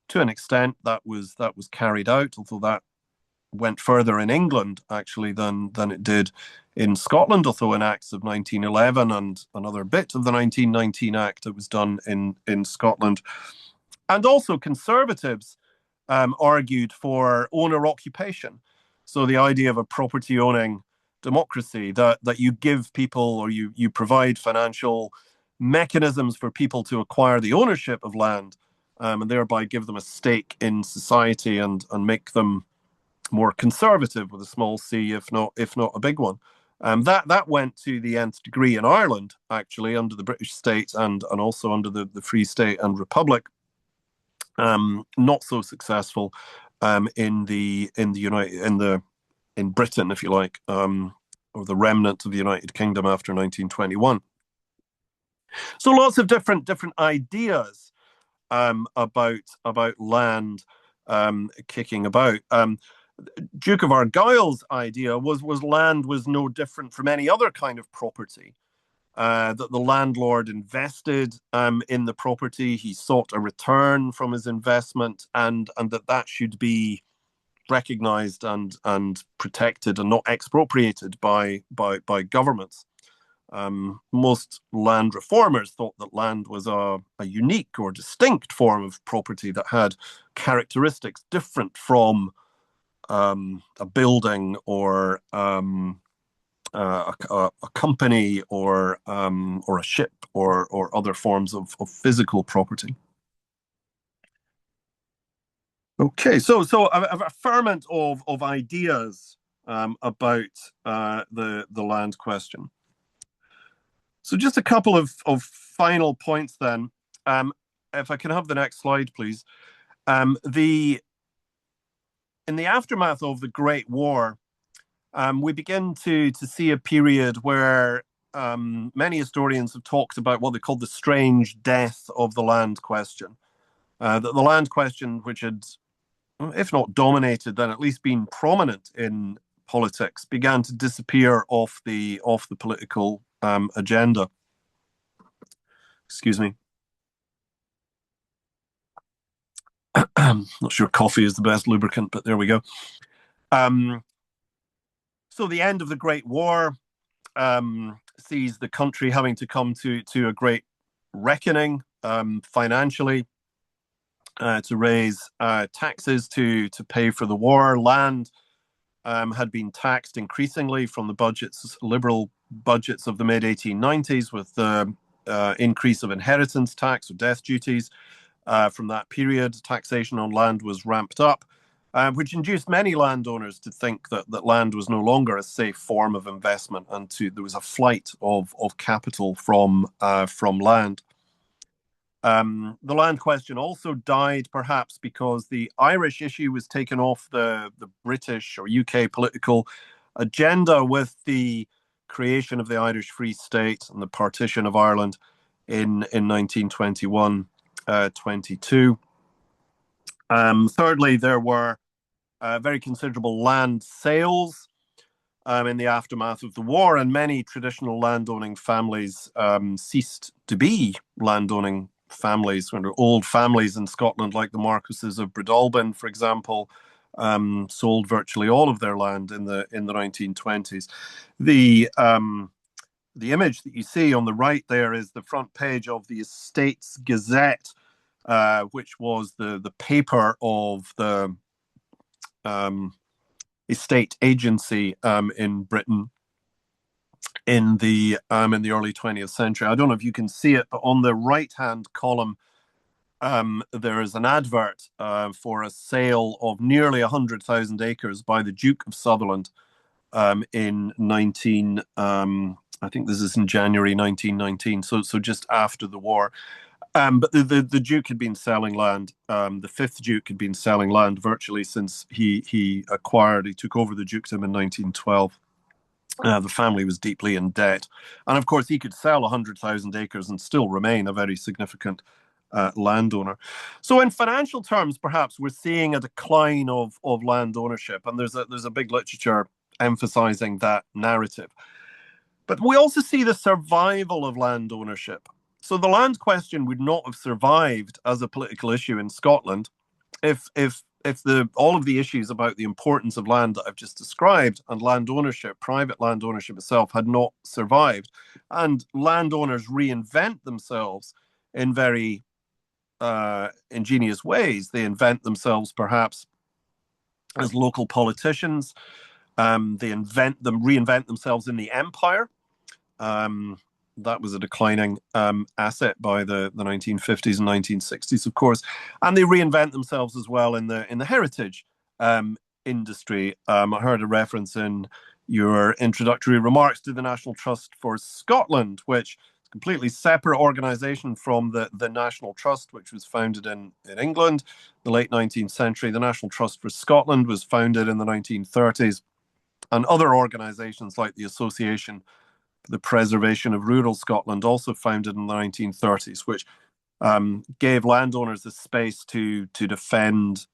To an extent, that was carried out, although that went further in England actually than it did in Scotland, although in Acts of 1911 and another bit of the 1919 Act, it was done in Scotland. And also conservatives argued for owner occupation. So the idea of a property owning democracy, that you give people or you provide financial mechanisms for people to acquire the ownership of land and thereby give them a stake in society and make them more conservative with a small c, if not a big one. That went to the nth degree in Ireland, actually, under the British state and also under the Free State and Republic. Not so successful in Britain, if you like, or the remnant of the United Kingdom after 1921. So lots of different ideas about land kicking about. Duke of Argyll's idea was land was no different from any other kind of property. That the landlord invested in the property, he sought a return from his investment, and that should be recognised and protected and not expropriated by governments. Most land reformers thought that land was a unique or distinct form of property that had characteristics different from a building or a company or a ship or other forms of physical property. Okay, so a ferment of ideas about the land question. So just a couple of final points then. If I can have the next slide, please. In the aftermath of the Great War, we begin to see a period where many historians have talked about what they call the strange death of the land question. That the land question, which had, if not dominated, then at least been prominent in politics, began to disappear off the political agenda. Excuse me. Not sure coffee is the best lubricant, but there we go. So the end of the Great War sees the country having to come to a great reckoning financially to raise taxes to pay for the war. Land had been taxed increasingly from the liberal budgets of the mid-1890s with the increase of inheritance tax or death duties. From that period, taxation on land was ramped up, which induced many landowners to think that land was no longer a safe form of investment, and there was a flight of capital from land. The land question also died perhaps because the Irish issue was taken off the British or UK political agenda with the creation of the Irish Free State and the partition of Ireland in 1921, 22. Thirdly, there were very considerable land sales in the aftermath of the war, and many traditional landowning families ceased to be landowning families. When old families in Scotland, like the Marquesses of Breadalbin, for example, sold virtually all of their land in the 1920s. The image that you see on the right there is the front page of the Estates Gazette, which was the paper of the estate agency in Britain in the early 20th century. I don't know if you can see it, but on the right-hand column, there is an advert for a sale of nearly 100,000 acres by the Duke of Sutherland in 19. I think this is in January 1919, so just after the war. But the Duke had been selling land. The fifth Duke had been selling land virtually since he took over the dukedom in 1912. The family was deeply in debt. And of course, he could sell 100,000 acres and still remain a very significant landowner. So in financial terms, perhaps we're seeing a decline of land ownership. And there's a big literature emphasizing that narrative. But we also see the survival of land ownership. So the land question would not have survived as a political issue in Scotland if all of the issues about the importance of land that I've just described and land ownership, private land ownership itself, had not survived, and landowners reinvent themselves in very ingenious ways. They invent themselves perhaps as local politicians. They reinvent themselves in the empire. That was a declining asset by the 1950s and 1960s, of course, and they reinvent themselves as well in the heritage industry. I heard a reference in your introductory remarks to the National Trust for Scotland, which is a completely separate organisation from the National Trust, which was founded in England, the late 19th century. The National Trust for Scotland was founded in the 1930s, and other organisations like the Association the Preservation of Rural Scotland, also founded in the 1930s, which gave landowners a space to defend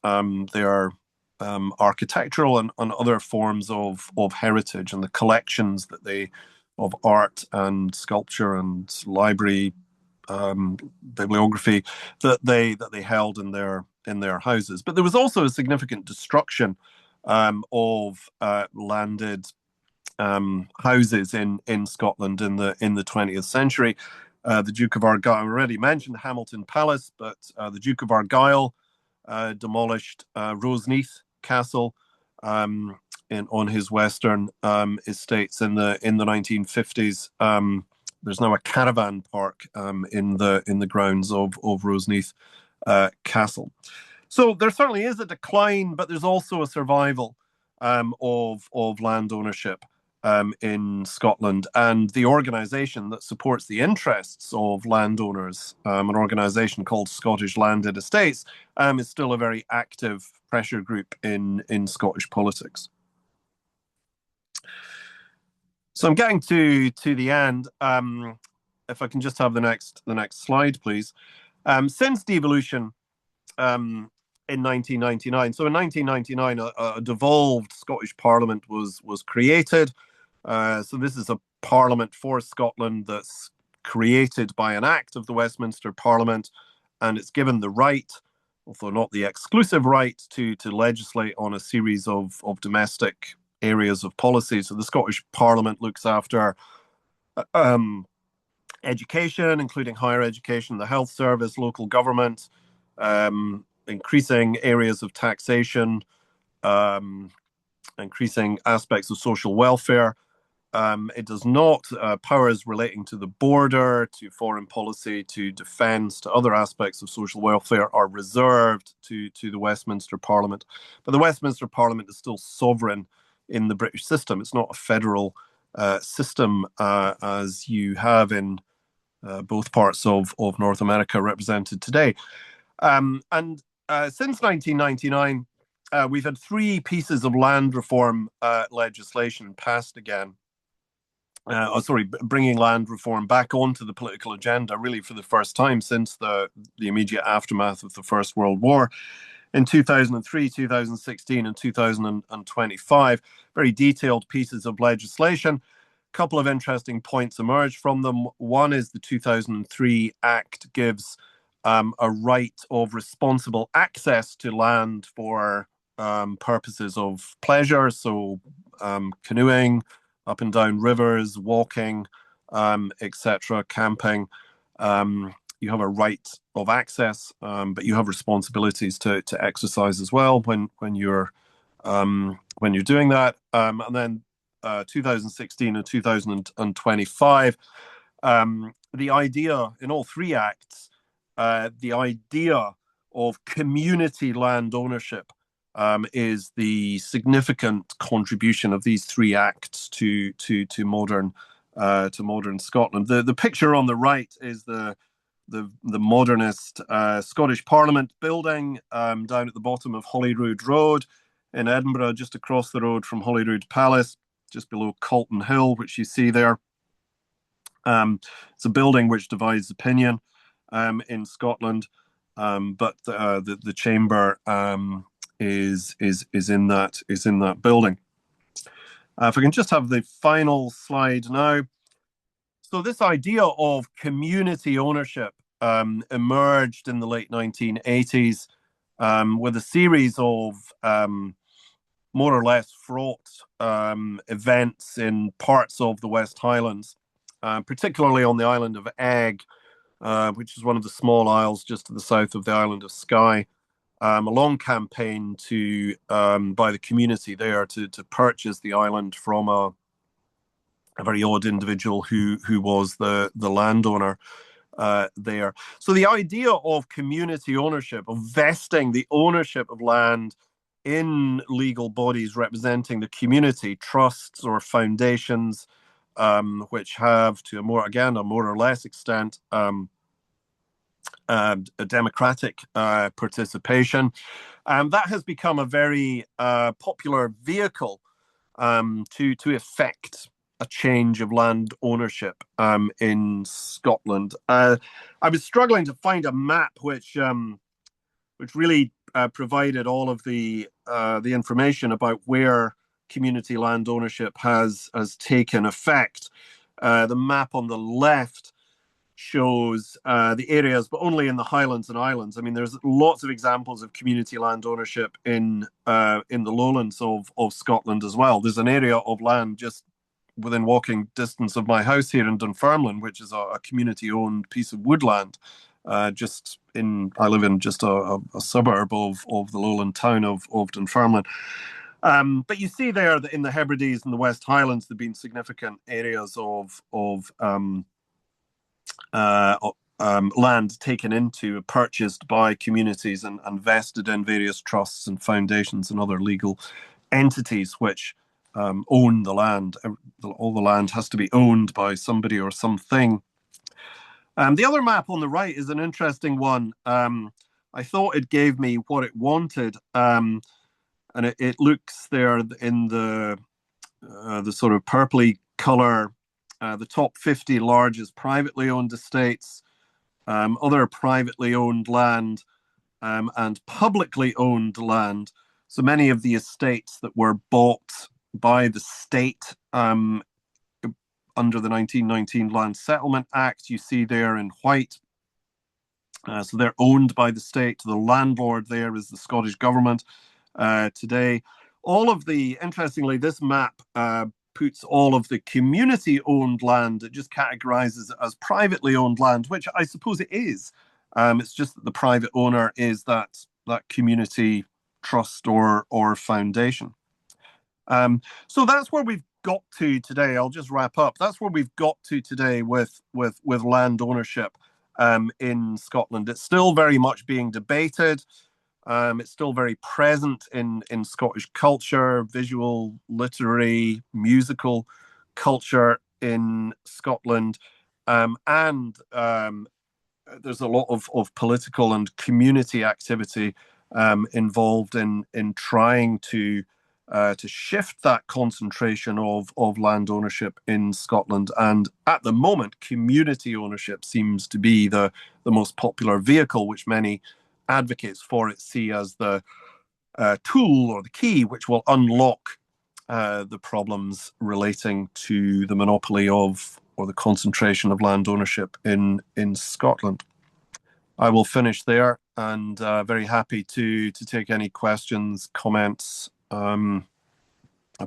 their architectural and other forms of heritage and the collections that they of art and sculpture and library bibliography that they held in their houses. But there was also a significant destruction of landed houses in Scotland in the 20th century. The Duke of Argyll, I already mentioned Hamilton Palace, but the Duke of Argyll demolished Roseneath Castle on his western estates in the 1950s. There's now a caravan park in the grounds of Roseneath Castle. So there certainly is a decline, but there's also a survival of land ownership in Scotland, and the organisation that supports the interests of landowners, an organisation called Scottish Landed Estates, is still a very active pressure group in Scottish politics. So I'm getting to the end. If I can just have the next slide, please. Since devolution in 1999, so in 1999, a devolved Scottish Parliament was created. So this is a parliament for Scotland that's created by an act of the Westminster Parliament, and it's given the right, although not the exclusive right, to legislate on a series of domestic areas of policy. So the Scottish Parliament looks after education, including higher education, the health service, local government, increasing areas of taxation, increasing aspects of social welfare. It does not, powers relating to the border, to foreign policy, to defence, to other aspects of social welfare are reserved to the Westminster Parliament. But the Westminster Parliament is still sovereign in the British system. It's not a federal system as you have in both parts of North America represented today. And since 1999, we've had three pieces of land reform legislation passed again. Bringing land reform back onto the political agenda, really for the first time since the immediate aftermath of the First World War in 2003, 2016, and 2025. Very detailed pieces of legislation. A couple of interesting points emerge from them. One is the 2003 Act gives a right of responsible access to land for purposes of pleasure, so canoeing, up and down rivers, walking, etc., camping. You have a right of access, but you have responsibilities to exercise as well when you're doing that. And then 2016 and 2025, the idea in all three acts, the idea of community land ownership is the significant contribution of these three acts to modern Scotland. The picture on the right is the modernist Scottish Parliament building down at the bottom of Holyrood Road in Edinburgh, just across the road from Holyrood Palace, just below Calton Hill, which you see there. It's a building which divides opinion in Scotland, but the chamber is in that building. If I can just have the final slide now. So this idea of community ownership emerged in the late 1980s with a series of more or less fraught events in parts of the West Highlands, particularly on the island of Egg, which is one of the small isles just to the south of the island of Skye. A long campaign by the community there to purchase the island from a very odd individual who was the landowner there. So the idea of community ownership, of vesting the ownership of land in legal bodies representing the community, trusts or foundations, which have to a more or less extent a democratic participation. That has become a very popular vehicle to effect a change of land ownership in Scotland. I was struggling to find a map which really provided all of the information about where community land ownership has taken effect. The map on the left shows the areas, but only in the Highlands and Islands. I mean, there's lots of examples of community land ownership in the lowlands of Scotland as well. There's an area of land just within walking distance of my house here in Dunfermline, which is a community-owned piece of woodland. I live in just a suburb of the lowland town of Dunfermline. But you see there that in the Hebrides and the West Highlands, there have been significant areas of land taken into, purchased by communities and vested in various trusts and foundations and other legal entities which own the land. All the land has to be owned by somebody or something. The other map on the right is an interesting one. I thought it gave me what it wanted, and it looks there in the sort of purpley color. The top 50 largest privately owned estates, other privately owned land, and publicly owned land. So many of the estates that were bought by the state under the 1919 Land Settlement Act, you see there in white. So they're owned by the state. The landlord there is the Scottish government today. Interestingly, this map puts all of the community-owned land, it just categorizes it as privately owned land, which I suppose it is. It's just that the private owner is that community trust or foundation. So that's where we've got to today. I'll just wrap up. That's where we've got to today with land ownership in Scotland. It's still very much being debated. It's still very present in Scottish culture, visual, literary, musical culture in Scotland. and there's a lot of political and community activity involved in trying to shift that concentration of land ownership in Scotland. And at the moment, community ownership seems to be the most popular vehicle, which many advocates for it see as the tool or the key which will unlock the problems relating to the monopoly of or the concentration of land ownership in Scotland. I will finish there, and very happy to take any questions, comments. I'll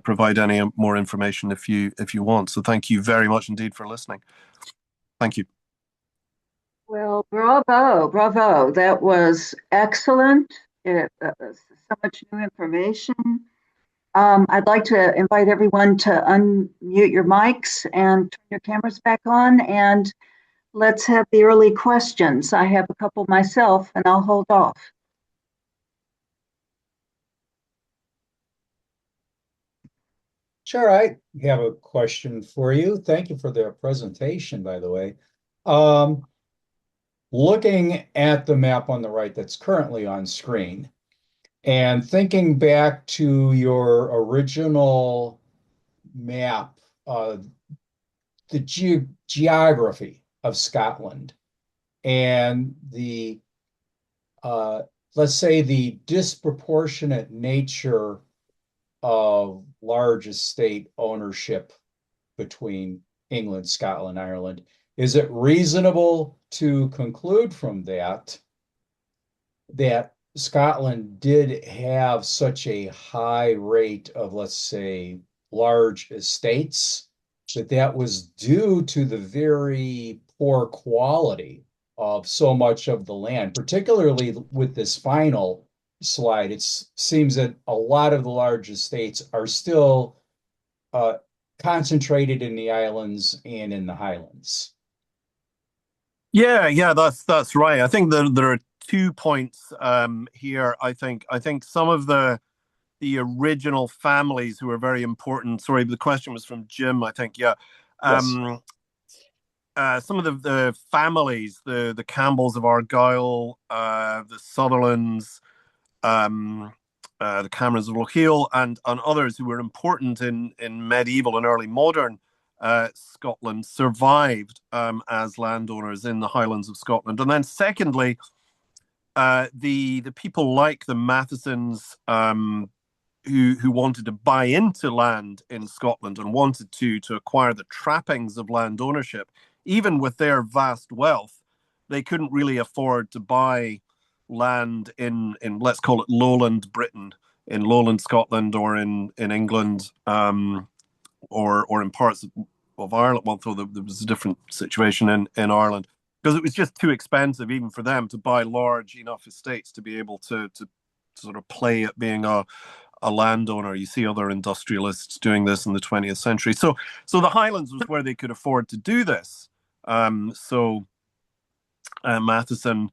provide any more information if you want. So thank you very much indeed for listening. Thank you. Well, bravo, bravo. That was excellent. So much new information. I'd like to invite everyone to unmute your mics and turn your cameras back on, and let's have the early questions. I have a couple myself, and I'll hold off. Sure, I have a question for you. Thank you for the presentation, by the way. Looking at the map on the right that's currently on screen, and thinking back to your original map, the geography of Scotland and the, let's say, the disproportionate nature of large estate ownership between England, Scotland, Ireland, is it reasonable to conclude from that Scotland did have such a high rate of, let's say, large estates, that was due to the very poor quality of so much of the land, particularly with this final slide? It seems that a lot of the large estates are still concentrated in the islands and in the Highlands. Yeah, that's right. I think there are 2 points here. I think some of the original families who are very important. Sorry, the question was from Jim, I think. Yeah. Yes. Some of the families, the Campbells of Argyll, the Sutherlands, the Camerons of Lochiel, and others who were important in medieval and early modern Scotland survived as landowners in the Highlands of Scotland. And then secondly, the people like the Mathesons, who wanted to buy into land in Scotland and wanted to acquire the trappings of land ownership, even with their vast wealth, they couldn't really afford to buy land in let's call it lowland Britain, in lowland Scotland, or in England, or in parts of Ireland. Well, though there was a different situation in Ireland, because it was just too expensive even for them to buy large enough estates to be able to sort of play at being a landowner. You see other industrialists doing this in the 20th century. So the Highlands was where they could afford to do this. Matheson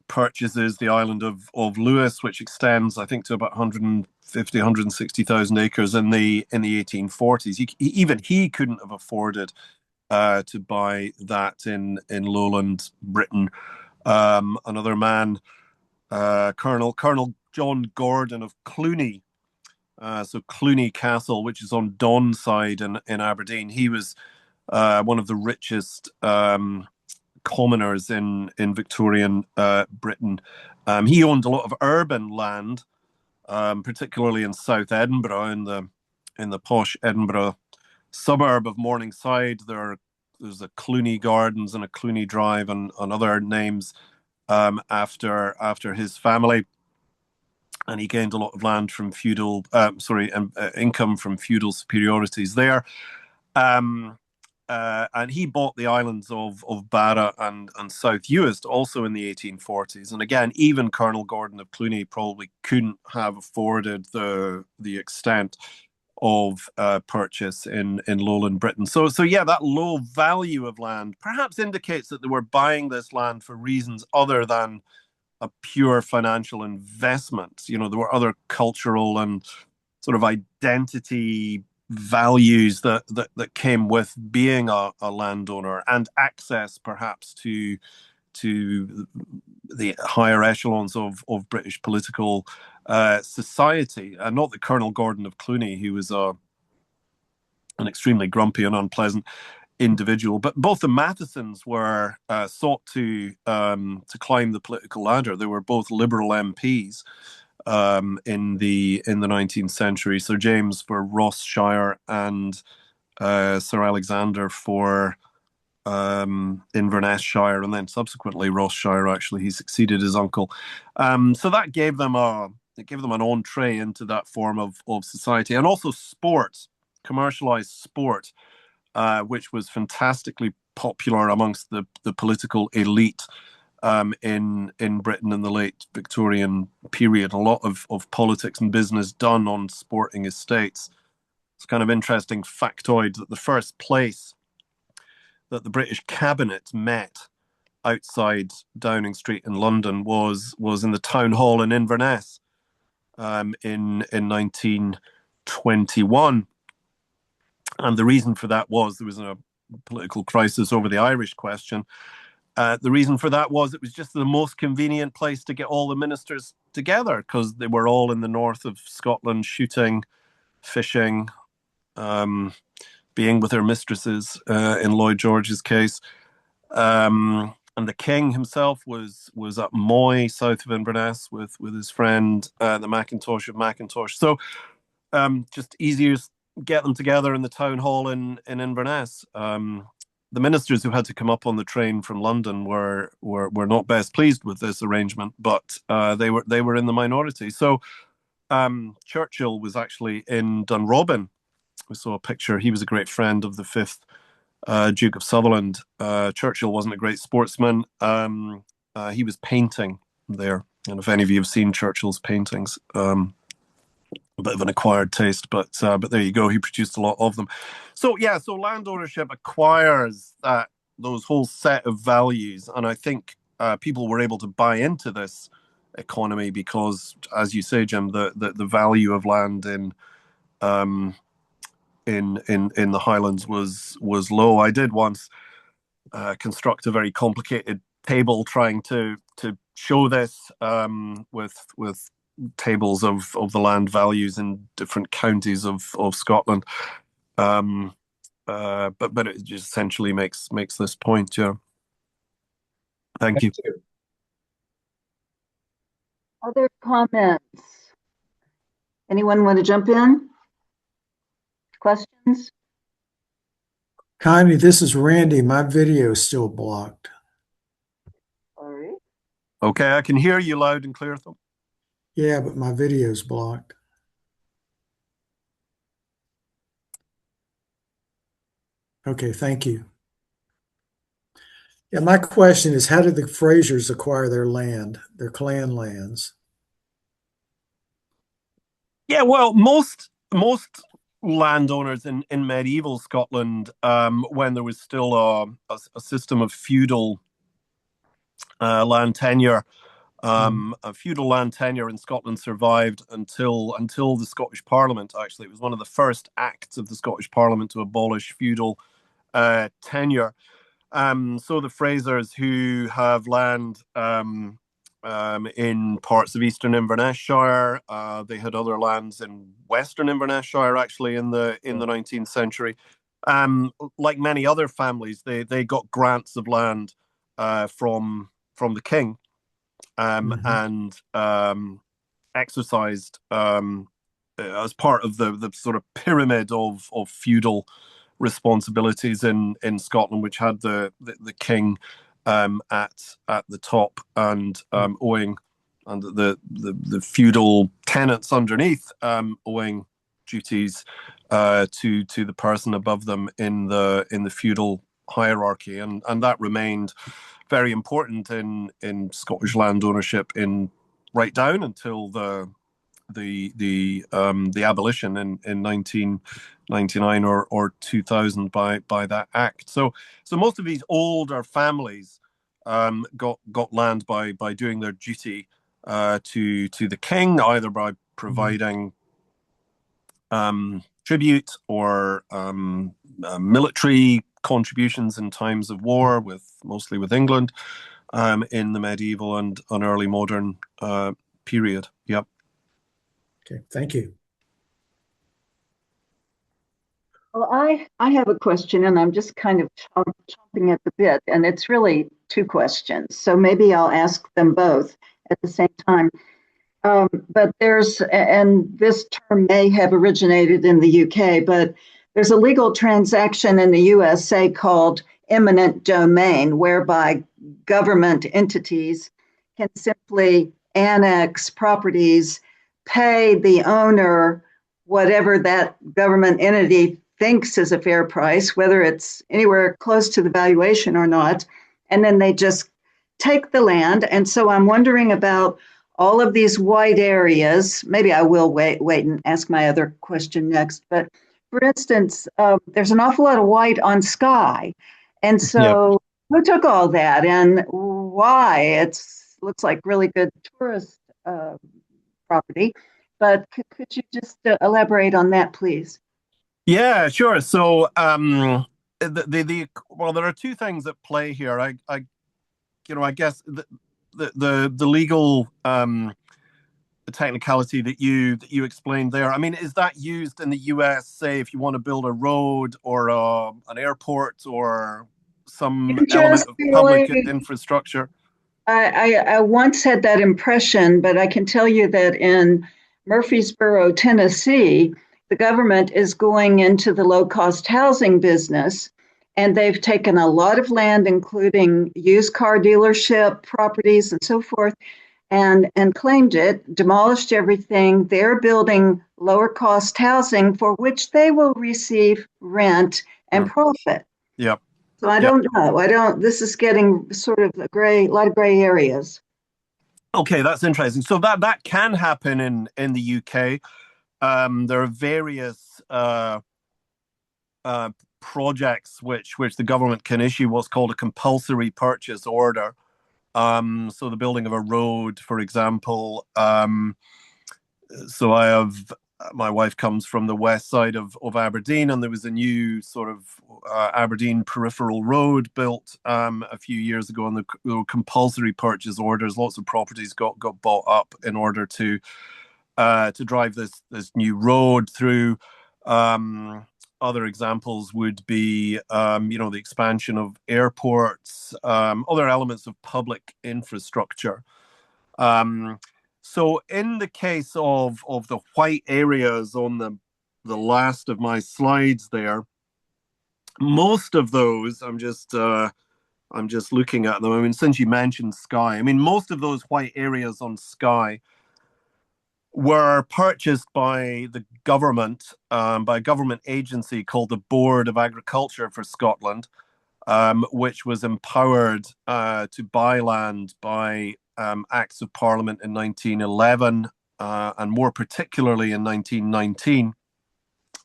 purchases the island of Lewis, which extends, I think, to about 150, 160,000 acres in the 1840s. Even he couldn't have afforded to buy that in lowland Britain. Another man, Colonel John Gordon of Cluny, so Cluny Castle, which is on Donside in Aberdeen. He was one of the richest commoners in Victorian Britain. He owned a lot of urban land, particularly in South Edinburgh, in the posh Edinburgh suburb of Morningside. There's a Cluny Gardens and a Cluny Drive and other names after his family. And he gained a lot of land from income from feudal superiorities there. And he bought the islands of Barra and South Uist also in the 1840s. And again, even Colonel Gordon of Cluny probably couldn't have afforded the extent of purchase in lowland Britain. So yeah, that low value of land perhaps indicates that they were buying this land for reasons other than a pure financial investment. There were other cultural and sort of identity values that came with being a landowner, and access perhaps to the higher echelons of British political society. And not that Colonel Gordon of Cluny, he was an extremely grumpy and unpleasant individual, but both the Mathesons were sought to climb the political ladder. They were both Liberal MPs in the 19th century. Sir James for Ross-shire and Sir Alexander for Inverness-shire, and then subsequently Ross-shire. Actually, he succeeded his uncle. So that gave them an entree into that form of society, and also sport, commercialized sport, which was fantastically popular amongst the political elite in Britain in the late Victorian period. A lot of politics and business done on sporting estates. It's kind of interesting factoid that the first place that the British cabinet met outside Downing Street in London was in the town hall in Inverness in 1921. And the reason for that was there was a political crisis over the Irish question. The reason for that was it was just the most convenient place to get all the ministers together, because they were all in the north of Scotland shooting, fishing, being with their mistresses in Lloyd George's case. And the king himself was at Moy, south of Inverness, with his friend, the Macintosh of Macintosh. So just easier to get them together in the town hall in Inverness. The ministers who had to come up on the train from London were not best pleased with this arrangement, but they were in the minority. So Churchill was actually in Dunrobin. We saw a picture. He was a great friend of the fifth Duke of Sutherland. Churchill wasn't a great sportsman. He was painting there, and if any of you have seen Churchill's paintings, a bit of an acquired taste, but there you go. He produced a lot of them. So yeah, so land ownership acquires those whole set of values, and I think people were able to buy into this economy because, as you say, Jim, the value of land in the Highlands was low. I did once construct a very complicated table trying to show this with tables of the land values in different counties of Scotland. But it just essentially makes this point. Yeah. Thank you. Other comments? Anyone want to jump in? Questions? Connie, this is Randy. My video is still blocked. All right. Okay, I can hear you loud and clear, though. Yeah, but my video is blocked. Okay, thank you. Yeah, my question is, how did the Frasers acquire their land, their clan lands? Yeah, well, most landowners in medieval Scotland, when there was still a system of feudal land tenure, a feudal land tenure in Scotland survived until the Scottish Parliament. Actually, it was one of the first acts of the Scottish Parliament to abolish feudal tenure. So the Frasers, who have land in parts of eastern Inverness-shire, they had other lands in western Inverness-shire, actually, in the 19th century. Like many other families, they got grants of land from the king, and exercised as part of the sort of pyramid of feudal responsibilities in Scotland, which had the king at the top, and owing, and the feudal tenants underneath owing duties to the person above them in the feudal hierarchy, and that remained very important in Scottish land ownership in right down until the abolition in 1999 or 2000 by that act. So most of these older families got land by doing their duty to the king, either by providing tribute or military contributions in times of war, mostly with England, in the medieval and early modern period. Yep. Okay, thank you. Well, I have a question, and I'm just kind of chomping at the bit, and it's really two questions. So maybe I'll ask them both at the same time. But and this term may have originated in the UK, but there's a legal transaction in the USA called eminent domain, whereby government entities can simply annex properties, pay the owner whatever that government entity thinks is a fair price, whether it's anywhere close to the valuation or not, and then they just take the land. And so I'm wondering about all of these white areas. Maybe I will wait and ask my other question next. But for instance, there's an awful lot of white on Skye. And Yep. so who took all that and why? It looks like really good tourist property. But could you just elaborate on that, please? Yeah, sure. So, well, there are two things at play here. I guess the legal the technicality that you explained there. I mean, is that used in the US, say, if you want to build a road or an airport or some element Just of public really, infrastructure? I once had that impression, but I can tell you that in Murfreesboro, Tennessee, the government is going into the low cost housing business, and they've taken a lot of land, including used car dealership properties and so forth, and claimed it, demolished everything. They're building lower cost housing for which they will receive rent and Sure. profit. Yep. So I Yep. don't know. This is getting sort of a lot of gray areas. Okay, that's interesting. So that can happen in the UK. There are various projects which the government can issue what's called a compulsory purchase order. So the building of a road, for example. So my wife comes from the west side of Aberdeen, and there was a new sort of Aberdeen peripheral road built a few years ago, and the compulsory purchase orders. Lots of properties got bought up in order to drive this new road through. Other examples would be, the expansion of airports, other elements of public infrastructure. So in the case of the white areas on the last of my slides there, most of those I'm just looking at them. I mean, since you mentioned Skye, I mean, most of those white areas on Skye were purchased by the government, by a government agency called the Board of Agriculture for Scotland, which was empowered to buy land by Acts of Parliament in 1911, and more particularly in 1919.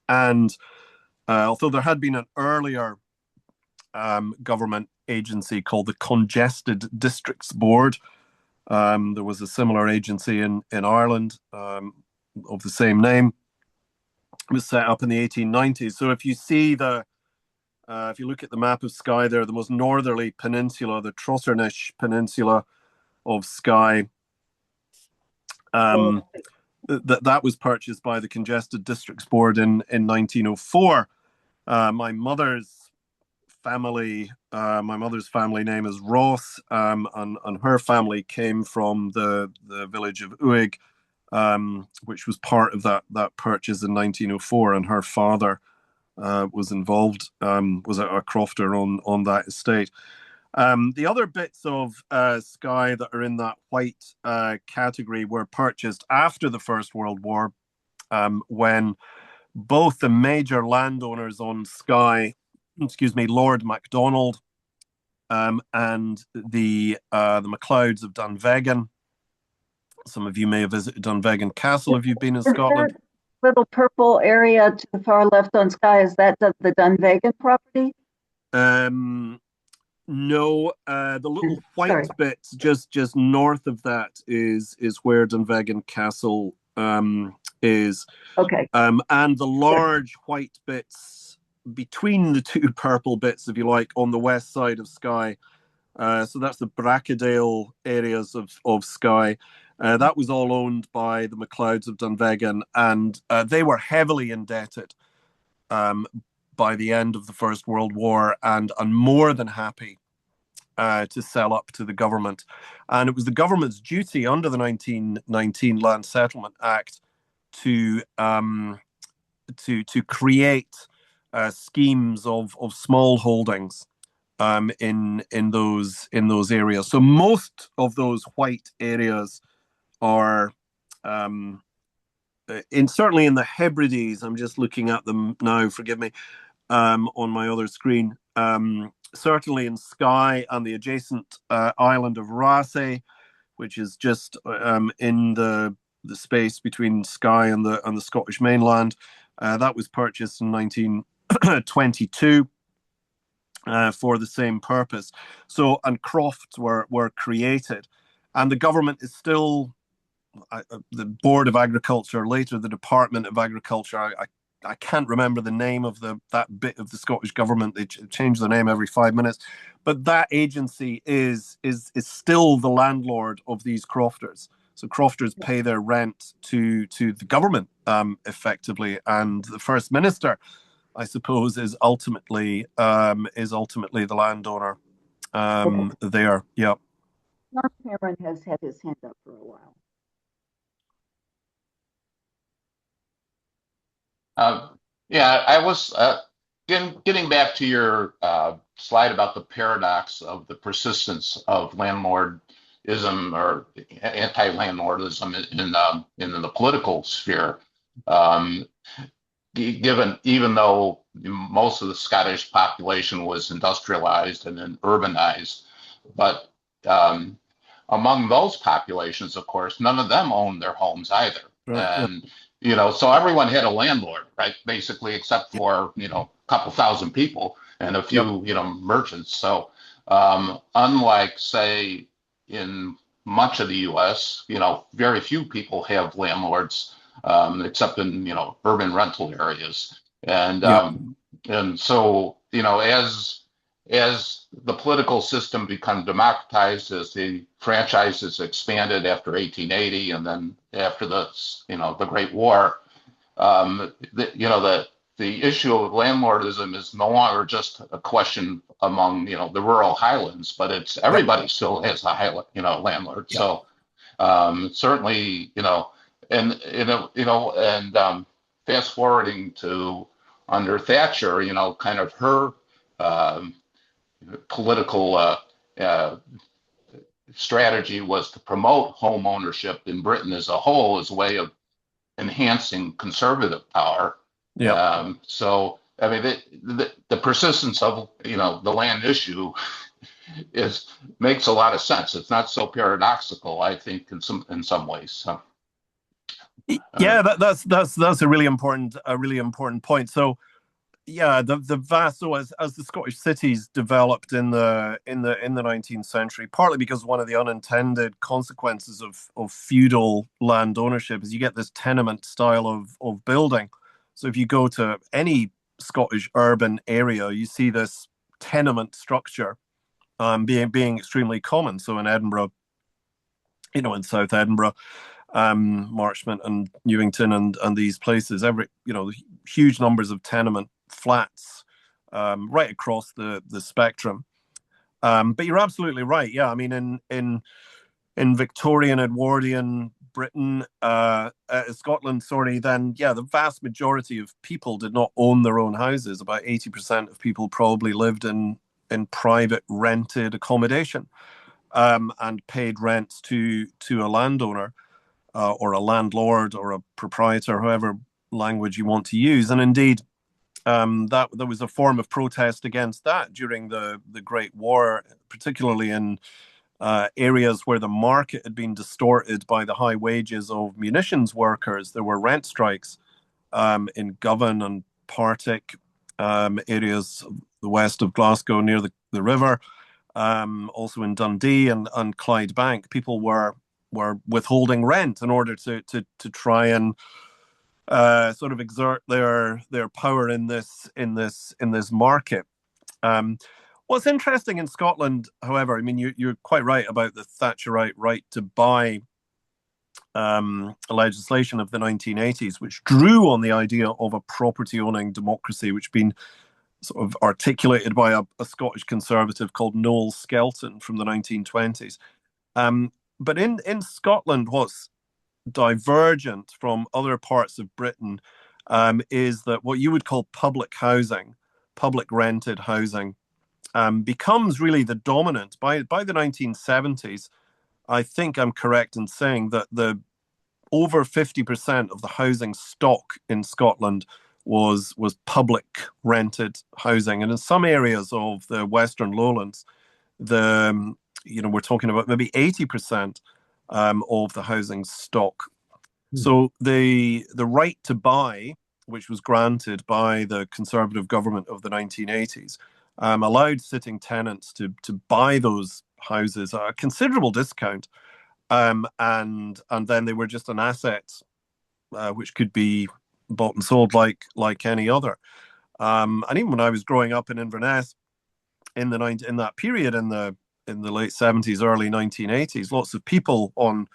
And although there had been an earlier government agency called the Congested Districts Board, there was a similar agency in Ireland of the same name. It was set up in the 1890s. So if you see if you look at the map of Skye there, the most northerly peninsula, the Trossernish Peninsula of Skye, that was purchased by the Congested Districts Board in 1904. My mother's family name is Ross, and her family came from the village of Uig, which was part of that purchase in 1904, and her father was involved, was a crofter on that estate. The other bits of Skye that are in that white category were purchased after the First World War, when both the major landowners on Skye, Lord MacDonald, and the MacLeods of Dunvegan. Some of you may have visited Dunvegan Castle if you've been in Scotland. That little purple area to the far left on Skye, is that the Dunvegan property? No, the little white Sorry. bits just north of that is where Dunvegan Castle is. Okay. And the Yes. large white bits between the two purple bits, if you like, on the west side of Skye. So that's the Bracadale areas of Skye. That was all owned by the MacLeods of Dunvegan, and they were heavily indebted by the end of the First World War, and more than happy to sell up to the government. And it was the government's duty under the 1919 Land Settlement Act to create schemes of small holdings in those areas. So most of those white areas are certainly in the Hebrides. I'm just looking at them now. Forgive me. On my other screen. Certainly in Skye and the adjacent island of Raasay, which is just in the space between Skye and the Scottish mainland. That was purchased in 1922 for the same purpose. So, and crofts were created, and the government is still the Board of Agriculture, later the Department of Agriculture. I can't remember the name of that bit of the Scottish government. They change their name every 5 minutes, but that agency is still the landlord of these crofters. So crofters pay their rent to the government effectively, and the First Minister, I suppose, is ultimately the landowner there. Yeah. John Cameron has had his hand up for a while. Yeah, I was getting back to your slide about the paradox of the persistence of landlordism or anti-landlordism in the political sphere. Given even though most of the Scottish population was industrialized and then urbanized, but among those populations, of course, none of them owned their homes either. Right. And so everyone had a landlord, right? Basically, except for a couple thousand people and a few merchants. So unlike, say, in much of the U.S., very few people have landlords, except in urban rental areas. And and so as the political system become democratized, as the franchises expanded after 1880, and then after the Great War, the issue of landlordism is no longer just a question among the rural highlands, but it's everybody still has a landlord. So certainly and fast forwarding to under Thatcher, kind of her political strategy was to promote home ownership in Britain as a whole as a way of enhancing conservative power. So I mean, the persistence of the land issue makes a lot of sense. It's not so paradoxical, I think, in some ways. So, yeah, that's a really important point. So yeah, the vast, so as the Scottish cities developed in the 19th century, partly because one of the unintended consequences of feudal land ownership is you get this tenement style of building. So if you go to any Scottish urban area, you see this tenement structure being extremely common. So in Edinburgh, in South Edinburgh, Marchmont and Newington and these places, huge numbers of tenement flats right across the spectrum. But you're absolutely right. Yeah, I mean, in Victorian Edwardian Britain, Scotland, sorry, then yeah, the vast majority of people did not own their own houses. About 80% of people probably lived in private rented accommodation and paid rents to a landowner or a landlord or a proprietor, however language you want to use. And indeed, that there was a form of protest against that during the Great War, particularly in areas where the market had been distorted by the high wages of munitions workers. There were rent strikes in Govan and Partick, areas the west of Glasgow near the river, also in Dundee and Clydebank. People were withholding rent in order to try and sort of exert their power in this market. What's interesting in Scotland, however, I mean, you're quite right about the Thatcherite right to buy legislation of the 1980s, which drew on the idea of a property-owning democracy, which had been sort of articulated by a Scottish conservative called Noel Skelton from the 1920s. But in Scotland, what's divergent from other parts of Britain is that what you would call public housing, public rented housing, becomes really the dominant. By the 1970s, I think I'm correct in saying that the over 50% of the housing stock in Scotland was public rented housing, and in some areas of the Western Lowlands, we're talking about maybe 80% of the housing stock. So the right to buy, which was granted by the Conservative government of the 1980s, allowed sitting tenants to buy those houses at a considerable discount, and then they were just an asset which could be bought and sold like any other. And even when I was growing up in Inverness in that period in the late 70s, early 1980s, lots of people on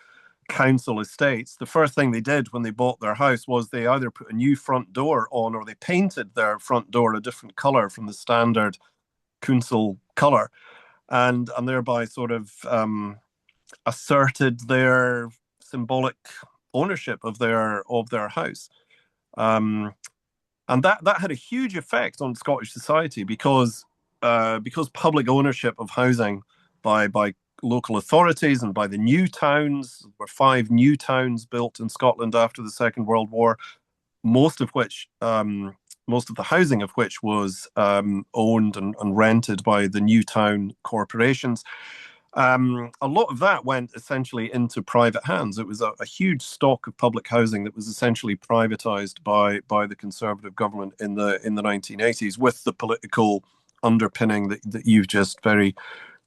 council estates, the first thing they did when they bought their house was they either put a new front door on or they painted their front door a different color from the standard council color, and thereby sort of asserted their symbolic ownership of their house. And that had a huge effect on Scottish society because public ownership of housing by local authorities and by the new towns. There were 5 new towns built in Scotland after the Second World War, most of the housing of which was owned and rented by the new town corporations. A lot of that went essentially into private hands. It was a huge stock of public housing that was essentially privatized by the Conservative government in the 1980s, with the political underpinning that you've just very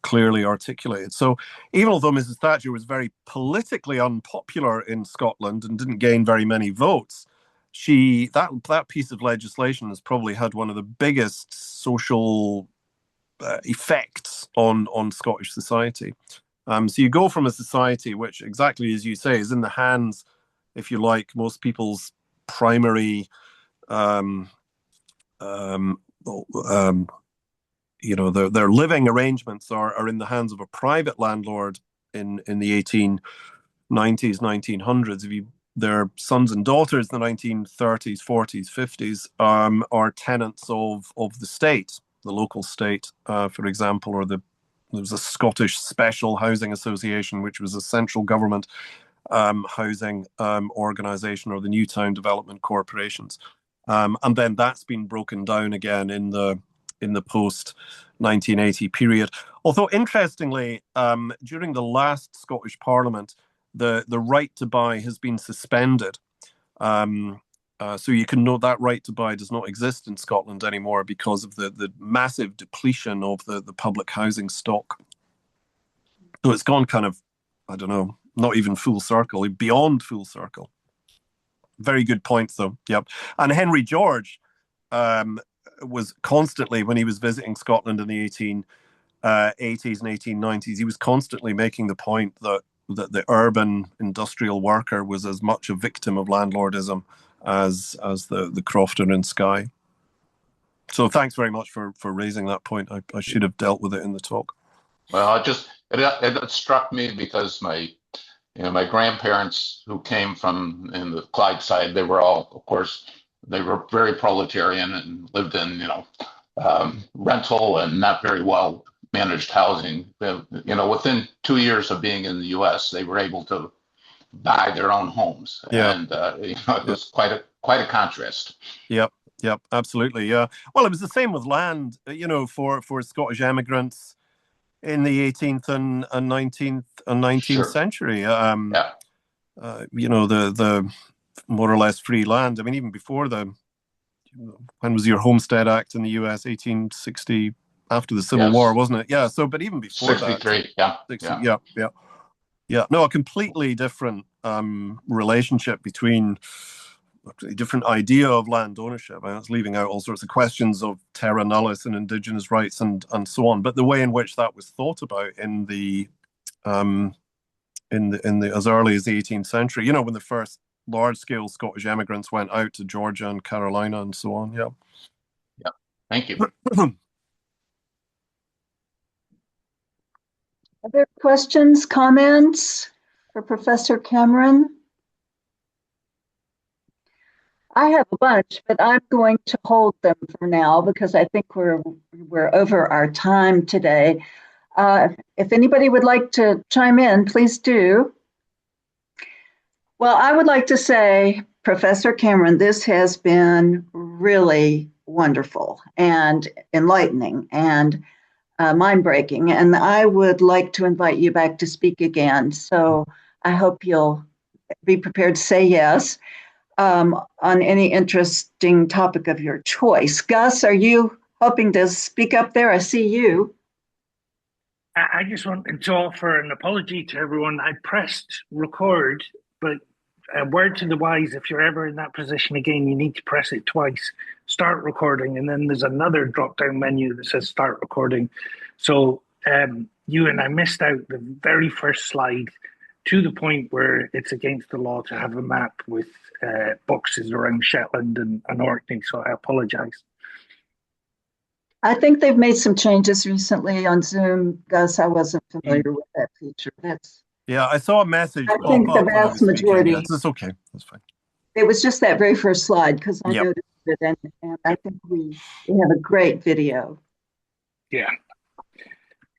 clearly articulated. So even although Mrs. Thatcher was very politically unpopular in Scotland and didn't gain very many votes, that piece of legislation has probably had one of the biggest social effects on Scottish society. So you go from a society which, exactly as you say, is in the hands, if you like, most people's primary their living arrangements are in the hands of a private landlord in the 1890s, 1900s. Their sons and daughters in the 1930s, 40s, 50s are tenants of the state, the local state, for example, or there was a Scottish Special Housing Association, which was a central government housing organisation, or the Newtown Development Corporations. And then that's been broken down again in the post 1980 period. Although interestingly, during the last Scottish Parliament, the right to buy has been suspended. So you can note that right to buy does not exist in Scotland anymore because of the massive depletion of the public housing stock. So it's gone kind of, I don't know, not even full circle, beyond full circle. Very good point, though. Yep. And Henry George was constantly, when he was visiting Scotland in the 1880s and 1890s, he was constantly making the point that the urban industrial worker was as much a victim of landlordism as the crofter in Skye. So thanks very much for raising that point. I should have dealt with it in the talk. Well, it struck me because my grandparents who came from in the Clyde side, they were all, of course, they were very proletarian and lived in rental and not very well managed housing. Within 2 years of being in the U.S., they were able to buy their own homes, and it was quite a contrast. Yep, absolutely. Yeah. Well, it was the same with land. For Scottish emigrants in the 18th and 19th Sure. century. The more or less free land. I mean, even before when was your Homestead Act in the US? 1860, after the Civil War, wasn't it? Yeah. So, but even before 63, that, 60, yeah. No, a completely different relationship between a different idea of land ownership. And it's leaving out all sorts of questions of terra nullius and indigenous rights and so on. But the way in which that was thought about in the as early as the 18th century, you know, when the first large-scale Scottish immigrants went out to Georgia and Carolina and so on. Yeah. Yeah. Thank you. Other questions, comments for Professor Cameron? I have a bunch, but I'm going to hold them for now because I think we're over our time today. If anybody would like to chime in, please do. Well, I would like to say, Professor Cameron, this has been really wonderful and enlightening and mind-breaking, and I would like to invite you back to speak again. So I hope you'll be prepared to say yes on any interesting topic of your choice. Gus, are you hoping to speak up there? I see you. I just wanted to offer an apology to everyone. I pressed record, but a word to the wise, if you're ever in that position again, you need to press it twice. Start recording, and then there's another drop-down menu that says start recording. So Ewan, I missed out the very first slide to the point where it's against the law to have a map with boxes around Shetland and Orkney, so I apologise. I think they've made some changes recently on Zoom. Gus, I wasn't familiar with that feature. Yeah, I saw a message I pop think up the when I was vast speaking. majority. Yeah, it's okay. That's fine. It was just that very first slide because I Yep. noticed it, and I think we have a great video. Yeah,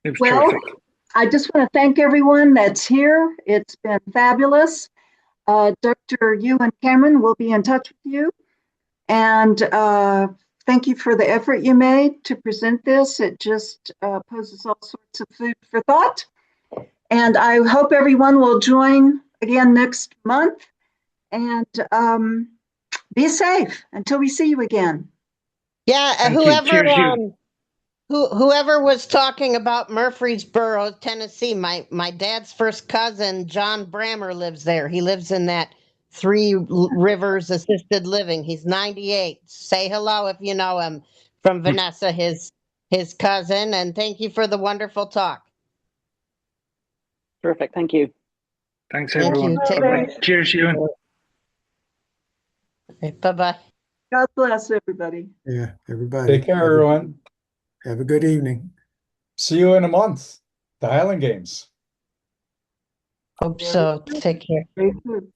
it was Well, terrific. I just want to thank everyone that's here. It's been fabulous. Dr. Ewan Cameron will be in touch with you. And thank you for the effort you made to present this. It just poses all sorts of food for thought. And I hope everyone will join again next month. And be safe until we see you again. Yeah, Thank you. Cheers, you. whoever was talking about Murfreesboro, Tennessee, my dad's first cousin, John Brammer, lives there. He lives in that Three Rivers assisted living. He's 98. Say hello if you know him, from Vanessa, his cousin, and thank you for the wonderful talk. Terrific. Thank you. Thanks, Thank everyone. you. Bye-bye. Cheers, Ewan. Bye-bye. God bless everybody. Yeah, everybody. Take care, everyone. Have a good evening. See you in a month. The Highland Games. Hope so. Take care. Very good.